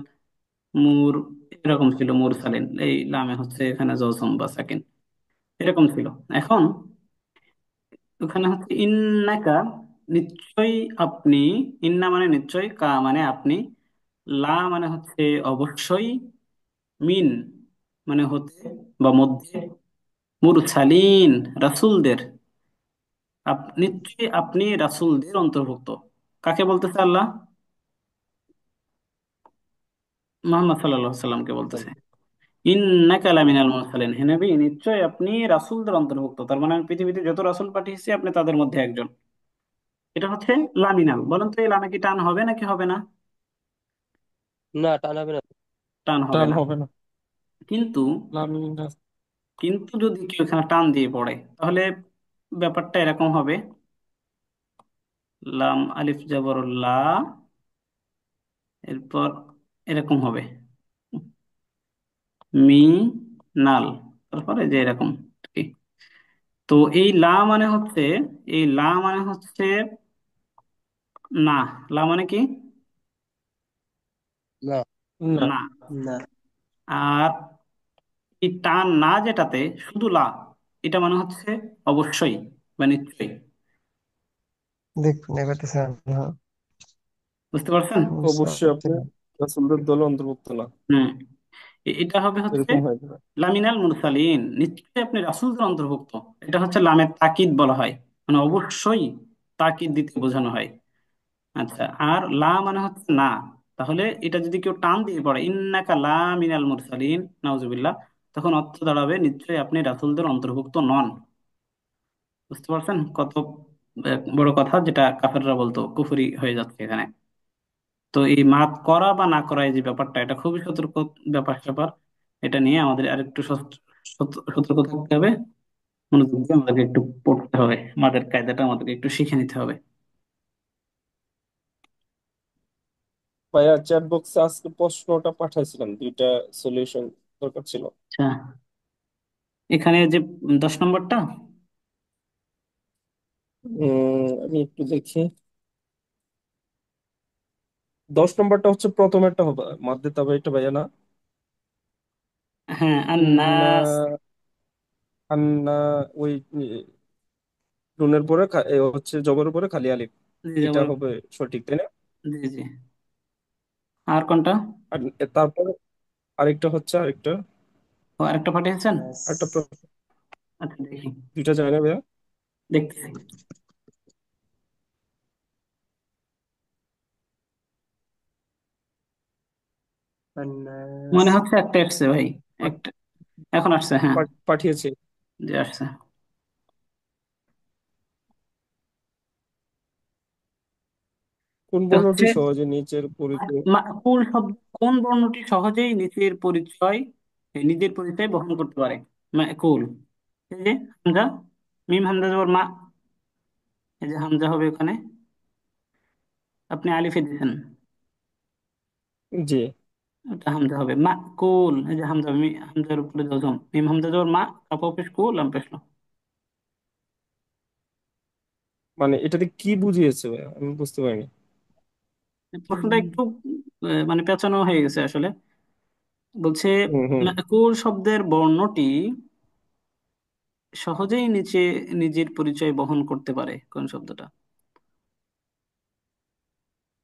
মুর, এরকম ছিল মুরসালিন, এই লামে হচ্ছে এখানে জজম বা সাকিন, এরকম ছিল। এখন ওখানে হচ্ছে ইন্নাকা, নিশ্চয়ই আপনি, ইন্না মানে নিশ্চয়, কা মানে আপনি, লা মানে হচ্ছে অবশ্যই, মিন মানে হতে বা মধ্যে, মুরসালিন রাসূলদের, নিশ্চয়ই আপনি রাসূলদের অন্তর্ভুক্ত। কাকে বলতেছে আল্লাহ? মুহাম্মদ সাল্লাল্লাহু আলাইহি সাল্লামকে বলতেছে। ইন্নাকা লামিনাল মুরসালিন, হে নবী নিশ্চয় আপনি রাসূলদের অন্তর্ভুক্ত, তার মানে আমি পৃথিবীতে যত রাসূল পাঠিয়েছি আপনি তাদের মধ্যে একজন। এটা হচ্ছে লামিনাল। বলেন তো এই লামে কি টান হবে নাকি হবে না? না টানাবে না। টান হবে টান না। হবে না। কিন্তু লামিন কিন্তু যদি কেউ এখানে টান দিয়ে পড়ে তাহলে ব্যাপারটা এরকম হবে, লাম আলিফ জবর লা, এরপর এরকম হবে মি নাল, তারপরে যে এরকম কি। তো এই লা মানে হচ্ছে, এই লা মানে হচ্ছে না, লা মানে কি? না না। না। না। আর এই টান না যেটাতে শুধু লা, এটা মানে হচ্ছে অবশ্যই বা নিশ্চয়ই। দেখুন এবার তো স্যার, হ্যাঁ, বুঝতে পারছেন? বুঝতে অবশ্যই পারছি আপনি না। রাসূলদের দলে অন্তর্ভুক্ত না, হুম, এটা হবে হচ্ছে এরকম হয়ে যাবে। লামিনাল মুরসালিন, নিশ্চয়ই আপনি রাসূলদের অন্তর্ভুক্ত। এটা হচ্ছে লামের তাকিদ বলা হয়, মানে অবশ্যই তাকিদ দিতে বোঝানো হয়। আচ্ছা, আর লা মানে হচ্ছে না, তাহলে এটা যদি কেউ টান দিয়ে পড়ে ইন্নাকা লা মিনাল মুরসালিন, নাউজুবিল্লাহ, তখন অর্থ দাঁড়াবে নিশ্চয়ই আপনি রাসূলদের অন্তর্ভুক্ত নন। বুঝতে পারছেন কত বড় কথা, যেটা কাফেররা বলতো কুফরি হয়ে যাচ্ছে এখানে। তো এই মাপ করা বা না করা, এই যে ব্যাপারটা, এটা খুবই সতর্ক ব্যাপার স্যাপার। এটা নিয়ে আমাদের আরেকটু সতর্ক থাকতে হবে, মনোযোগ দিয়ে আমাদেরকে একটু পড়তে হবে, আমাদের কায়দাটা আমাদেরকে একটু শিখে নিতে হবে। ভাইয়া চ্যাট বক্সে আজকে প্রশ্নটা পাঠাইছিলাম, দুইটা সলিউশন দরকার ছিল। আচ্ছা, এখানে যে 10 নম্বরটা, আমি একটু দেখি। 10 নম্বরটা হচ্ছে প্রথমেরটা হবে মাদ্দে তাবাইটা ভাইয়া না? হ্যাঁ ইন্না আন্নাস, আন্না, ওই নুনের পরে হচ্ছে জবরের পরে খালি আলিফ, জি এটা জবর, হবে সঠিক, তাই না? জি জি। আর কোনটা? আর তারপরে আরেকটা ও আরেকটা পাঠিয়েছেন? ব্যাস। আরেকটা আচ্ছা দেখি, দুইটা জায়গা ভাইয়া। দেখতেছি। আন্নাস। মনে হচ্ছে একটা এসছে ভাই, পাঠ- একটা এখন আসছে, হ্যাঁ, পাঠিয়েছি। জি আসছে। কোন এটা বর্ণটি হচ্ছে সহজে নিচের পরিচয়? মাকুল শব্দ কোন বর্ণটি সহজেই নিজের পরিচয় বহন করতে পারে? মাকুল, এই যে হামজা, মিম হামজা জবর মা, এই যে হামজা হবে ওখানে, আপনি আলিফে দিয়েছেন, জি, ওটা হামজা হবে মাকুল, এই যে হামজা, হামজার উপরে জজম, মিম হামজা জবর মা, কাপা পেশ কুল লাম পেশ লো। মানে এটাতে কি বুঝিয়েছে ভাইয়া, আমি বুঝতে পারিনি। এই প্রশ্নটা একটু মানে পেঁচানো হয়ে গেছে আসলে। বলছে হুম হুম। মাকুল শব্দের বর্ণটি সহজেই নিজের পরিচয় বহন করতে পারে কোন শব্দটা?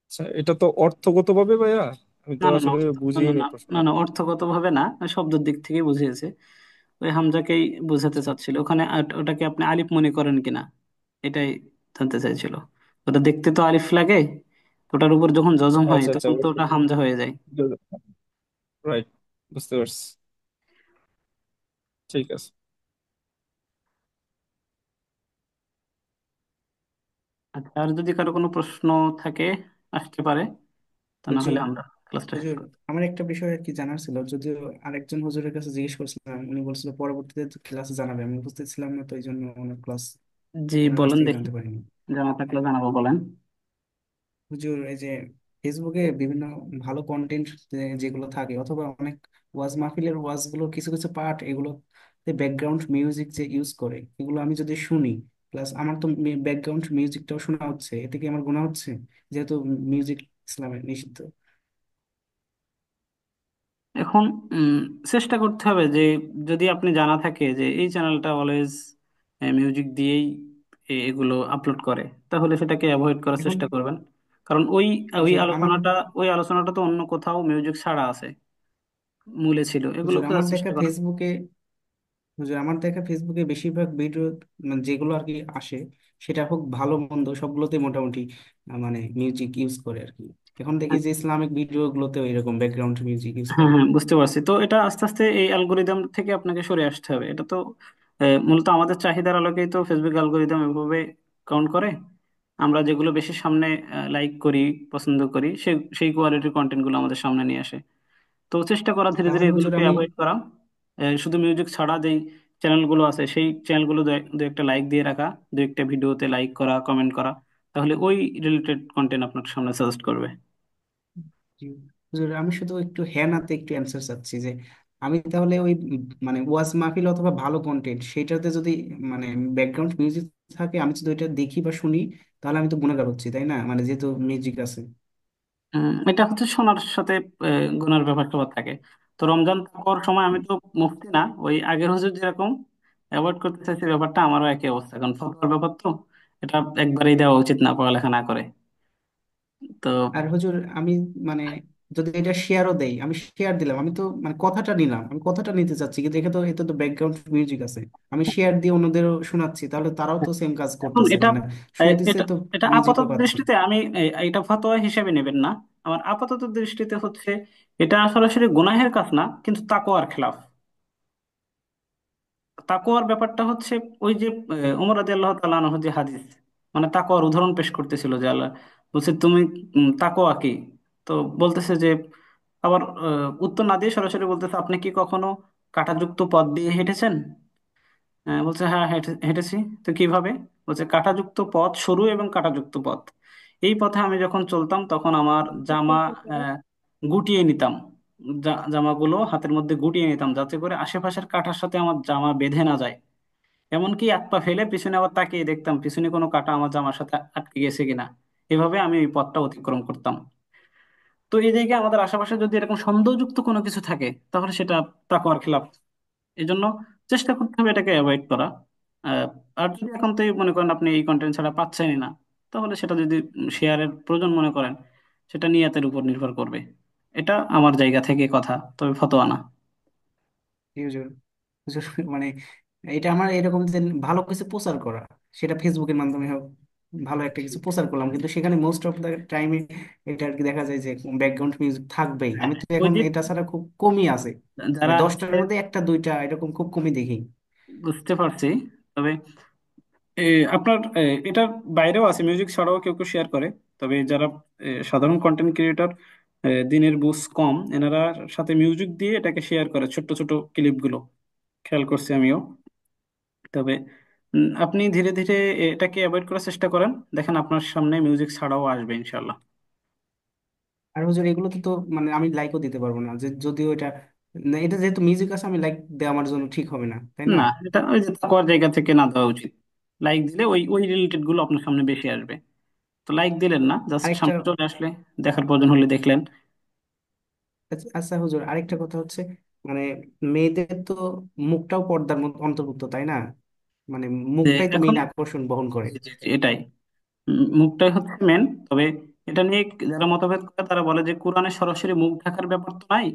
আচ্ছা, এটা তো অর্থগত ভাবে ভাইয়া, আমি না তো না না আসলে না না বুঝিনি না না প্রশ্নটা। না, অর্থগত ভাবে না, শব্দের দিক থেকে বুঝিয়েছে। ওই হামজাকেই বোঝাতে আচ্ছা চাচ্ছিল ওখানে, ওটাকে আপনি আলিফ মনে করেন কিনা এটাই জানতে চাইছিল। ওটা দেখতে তো আলিফ লাগে, ওটার উপর যখন জজম হয় আচ্ছা। আচ্ছা, তখন তো ওটা হামজা হয়ে যায়। রাইট, বুঝতে পারছি। ঠিক আছে। আচ্ছা, আর যদি কারো কোনো প্রশ্ন থাকে আসতে পারে, তা না হলে হুজুর আমরা ক্লাসটা শেষ হুজুর করি। আমার একটা বিষয় আর কি জানার ছিল, যদিও আরেকজন হুজুরের কাছে জিজ্ঞেস করছিলাম, উনি বলছিল পরবর্তীতে ক্লাসে জানাবে, আমি উপস্থিত ছিলাম না তো এই জন্য ওনার ক্লাস জি, ওনার কাছ বলেন থেকে দেখি, জানতে পারিনি। জানা থাকলে জানাবো, বলেন। হুজুর এই যে ফেসবুকে বিভিন্ন ভালো কন্টেন্ট যেগুলো থাকে, অথবা অনেক ওয়াজ মাহফিলের ওয়াজ গুলো কিছু কিছু পার্ট, এগুলো ব্যাকগ্রাউন্ড মিউজিক যে ইউজ করে, এগুলো আমি যদি শুনি, প্লাস আমার তো ব্যাকগ্রাউন্ড মিউজিকটাও শোনা হচ্ছে, এতে কি আমার গুনাহ হচ্ছে? যেহেতু মিউজিক ইসলামে নিষিদ্ধ। এখন উম, চেষ্টা করতে হবে যে, যদি আপনি জানা থাকে যে এই চ্যানেলটা অলওয়েজ মিউজিক দিয়েই এগুলো আপলোড করে, তাহলে সেটাকে অ্যাভয়েড করার এখন চেষ্টা করবেন। কারণ ওই ওই হুজুর আমার আলোচনাটা ওই আলোচনাটা তো অন্য কোথাও মিউজিক ছাড়া আছে, মূলে ছিল, এগুলো হুজুর খোঁজার আমার চেষ্টা দেখা করেন। ফেসবুকে হুজুর আমার দেখা ফেসবুকে বেশিরভাগ ভিডিও, মানে যেগুলো আর কি আসে, সেটা হোক ভালো মন্দ সবগুলোতে মোটামুটি মানে মিউজিক ইউজ করে আর কি। এখন দেখি যে ইসলামিক ভিডিও গুলোতেও এরকম ব্যাকগ্রাউন্ড মিউজিক ইউজ হ্যাঁ করে। হ্যাঁ, বুঝতে পারছি। তো এটা আস্তে আস্তে এই অ্যালগোরিদম থেকে আপনাকে সরে আসতে হবে। এটা তো মূলত আমাদের চাহিদার আলোকেই তো ফেসবুক অ্যালগোরিদম এভাবে কাউন্ট করে। আমরা যেগুলো বেশি সামনে লাইক করি, পছন্দ করি, সেই সেই কোয়ালিটির কন্টেন্ট গুলো আমাদের সামনে নিয়ে আসে। তো চেষ্টা করা ধীরে ধীরে তাহলে হুজুর এগুলোকে আমি অ্যাভয়েড করা। শুধু মিউজিক ছাড়া যেই চ্যানেলগুলো আছে সেই চ্যানেলগুলো দু একটা লাইক দিয়ে রাখা, দু একটা ভিডিওতে লাইক করা, কমেন্ট করা, তাহলে ওই রিলেটেড কন্টেন্ট আপনার সামনে সাজেস্ট করবে। জি, হুজুর আমি শুধু একটু হ্যাঁ নাতে একটু অ্যান্সার চাচ্ছি, যে আমি তাহলে ওই মানে ওয়াজ মাহফিল অথবা ভালো কন্টেন্ট সেটাতে যদি মানে ব্যাকগ্রাউন্ড মিউজিক থাকে, আমি যদি ওইটা দেখি বা শুনি, তাহলে আমি তো গুণাগার হচ্ছি, তাই না? মানে যেহেতু মিউজিক আছে। এটা হচ্ছে শোনার সাথে গুনার ব্যাপার স্যাপার থাকে। তো রমজান পাওয়ার সময় আমি তো মুফতি না, ওই আগের হুজুর যেরকম অ্যাভয়েড করতে চাইছি, ব্যাপারটা আমারও একই অবস্থা, কারণ ফতোয়ার ব্যাপার তো। এটা একবারেই দেওয়া উচিত না পড়ালেখা না করে। তো আর হুজুর আমি মানে যদি এটা শেয়ারও দেই, আমি শেয়ার দিলাম, আমি তো মানে কথাটা নিলাম, আমি কথাটা নিতে চাচ্ছি, কিন্তু এখানে তো এতে তো ব্যাকগ্রাউন্ড মিউজিক আছে, আমি শেয়ার দিয়ে অন্যদেরও শোনাচ্ছি, তাহলে তারাও তো সেম কাজ এখন করতেছে, এটা মানে শুনাইতেছে এটা তো এটা মিউজিকও আপাতত পাচ্ছে। দৃষ্টিতে আমি এটা ফতোয়া হিসেবে নেবেন না। আমার আপাতত দৃষ্টিতে হচ্ছে এটা সরাসরি গুনাহের কাজ না, কিন্তু তাকওয়ার খেলাফ। তাকওয়ার ব্যাপারটা হচ্ছে ওই যে ওমর রাদিয়াল্লাহু তাআলা আনহু যে হাদিস, মানে তাকওয়ার উদাহরণ পেশ করতেছিল যে আল্লাহ বলছে তুমি তাকওয়া কি। তো বলতেছে যে, আবার উত্তর না দিয়ে সরাসরি বলতেছে, আপনি কি কখনো কাঁটাযুক্ত পথ দিয়ে হেঁটেছেন? বলছে হ্যাঁ, হেঁটেছি। তো কিভাবে? বলছে কাঁটাযুক্ত পথ, সরু এবং কাঁটাযুক্ত পথ, এই পথে আমি যখন চলতাম তখন আমার জামা আহ, গুটিয়ে নিতাম। জামাগুলো হাতের মধ্যে গুটিয়ে নিতাম, যাতে করে আশেপাশের কাঁটার সাথে আমার জামা বেঁধে না যায়। এমনকি এক পা ফেলে পিছনে আবার তাকিয়ে দেখতাম পিছনে কোনো কাঁটা আমার জামার সাথে আটকে গেছে কিনা। এভাবে আমি ওই পথটা অতিক্রম করতাম। তো এই জায়গায় আমাদের আশেপাশে যদি এরকম সন্দেহযুক্ত কোনো কিছু থাকে, তাহলে সেটা তাকওয়ার খেলাফ। এই জন্য চেষ্টা করতে হবে এটাকে অ্যাভয়েড করা। আহ, আর যদি এখন তো মনে করেন আপনি এই কন্টেন্ট ছাড়া পাচ্ছেনই না, তাহলে সেটা যদি শেয়ারের প্রয়োজন মনে করেন, সেটা নিয়তের উপর নির্ভর করবে। এটা আমার জায়গা থেকে কথা, তবে ফতোয়া না। জি হুজুর। হুজুর মানে এটা আমার এরকম যে ভালো কিছু প্রচার করা, সেটা ফেসবুকের মাধ্যমে হোক, ভালো একটা কিছু প্রচার করলাম, কিন্তু সেখানে মোস্ট অফ দ্য টাইমে এটা আর কি দেখা যায় যে ব্যাকগ্রাউন্ড মিউজিক থাকবেই। আমি তো ওই এখন যে এটা ছাড়া খুব কমই আছে, মানে যারা 10টার মধ্যে একটা দুইটা এরকম খুব কমই দেখি। বুঝতে পারছি, তবে এ, আপনার এটার বাইরেও আছে, মিউজিক ছাড়াও কেউ কেউ শেয়ার করে। তবে যারা সাধারণ কন্টেন্ট ক্রিয়েটর, দিনের বুঝ কম, এনারা সাথে মিউজিক দিয়ে এটাকে শেয়ার করে, ছোট্ট ছোট ক্লিপগুলো খেয়াল করছি আমিও। তবে আপনি ধীরে ধীরে এটাকে অ্যাভয়েড করার চেষ্টা করেন, দেখেন আপনার সামনে মিউজিক ছাড়াও আসবে ইনশাল্লাহ। আর হুজুর এগুলোতে তো মানে আমি লাইকও দিতে পারবো না, যে যদিও এটা না, এটা যেহেতু মিউজিক আছে, আমি লাইক দেওয়া আমার জন্য ঠিক হবে না, তাই না? না, এটা ওই যে তাকওয়ার জায়গা থেকে না দেওয়া উচিত। লাইক দিলে ওই ওই রিলেটেড গুলো আপনার সামনে বেশি আসবে। তো লাইক দিলেন না, জাস্ট আরেকটা সামনে চলে আসলে, দেখার প্রয়োজন হলে দেখলেন। আচ্ছা আচ্ছা হুজুর, আরেকটা কথা হচ্ছে, মানে মেয়েদের তো মুখটাও পর্দার মধ্যে অন্তর্ভুক্ত, তাই না? মানে যে মুখটাই তো এখন মেইন আকর্ষণ বহন করে। জি জি জি, এটাই মুখটাই হচ্ছে মেন। তবে এটা নিয়ে যারা মতভেদ করে তারা বলে যে কোরআনে সরাসরি মুখ ঢাকার ব্যাপার তো নাই,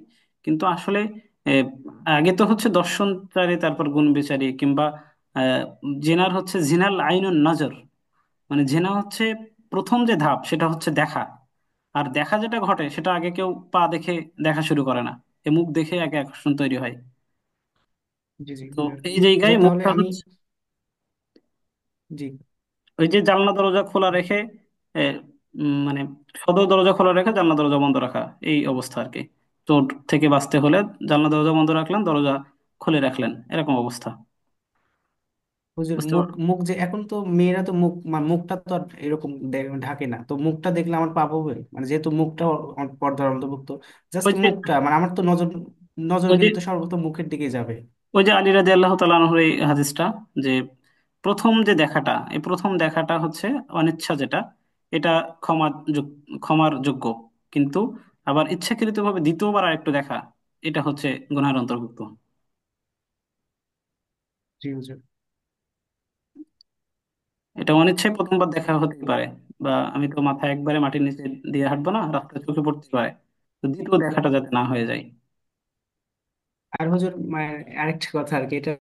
কিন্তু আসলে আহ, আগে তো হচ্ছে দর্শনচারী, তারপর গুণ বিচারী, কিংবা আহ, জেনার হচ্ছে জিনাল আইনুন নজর, মানে জেনা হচ্ছে প্রথম যে ধাপ সেটা হচ্ছে দেখা। আর দেখা যেটা ঘটে সেটা আগে কেউ পা দেখে দেখা শুরু করে না, এ মুখ দেখে আগে আকর্ষণ তৈরি হয়। জি জি তো হুজুর। এই জায়গায় হুজুর তাহলে মুখটা আমি হচ্ছে জি ওই যে জানলা দরজা খোলা রেখে এ, মানে সদর দরজা খোলা রেখে জানলা দরজা বন্ধ রাখা, এই অবস্থা আর কি। চোর থেকে বাঁচতে হলে জানলা দরজা বন্ধ রাখলেন, দরজা খুলে রাখলেন, এরকম অবস্থা। হুজুর, বুঝতে মুখ পারো? মুখ যে এখন তো মেয়েরা তো মুখ মুখটা তো আর এরকম ঢাকে না, তো মুখটা দেখলে আমার পাপ হবে? মানে যেহেতু মুখটা পর্দার অন্তর্ভুক্ত, জাস্ট ওই যে মুখটা, মানে আমার তো নজর নজর ওই যে কিন্তু সর্বপ্রথম মুখের দিকে যাবে। ওই যে আলী রাদিয়াল্লাহু তাআলা আনহুর এই হাদিসটা, যে প্রথম যে দেখাটা, এই প্রথম দেখাটা হচ্ছে অনিচ্ছা যেটা, এটা ক্ষমা ক্ষমার যোগ্য। কিন্তু আবার ইচ্ছাকৃতভাবে দ্বিতীয়বার আরেকটু দেখা, এটা হচ্ছে গুনাহের অন্তর্ভুক্ত। জি হুজুর। এটা অনিচ্ছায় প্রথমবার দেখা হতে পারে, বা আমি তো মাথা একবারে মাটির নিচে দিয়ে হাঁটবো না, রাস্তায় চোখে পড়তে পারে। তো দ্বিতীয় দেখাটা যাতে না হয়ে যায়। আর হুজুর, মানে আরেকটা কথা আর কি, এটা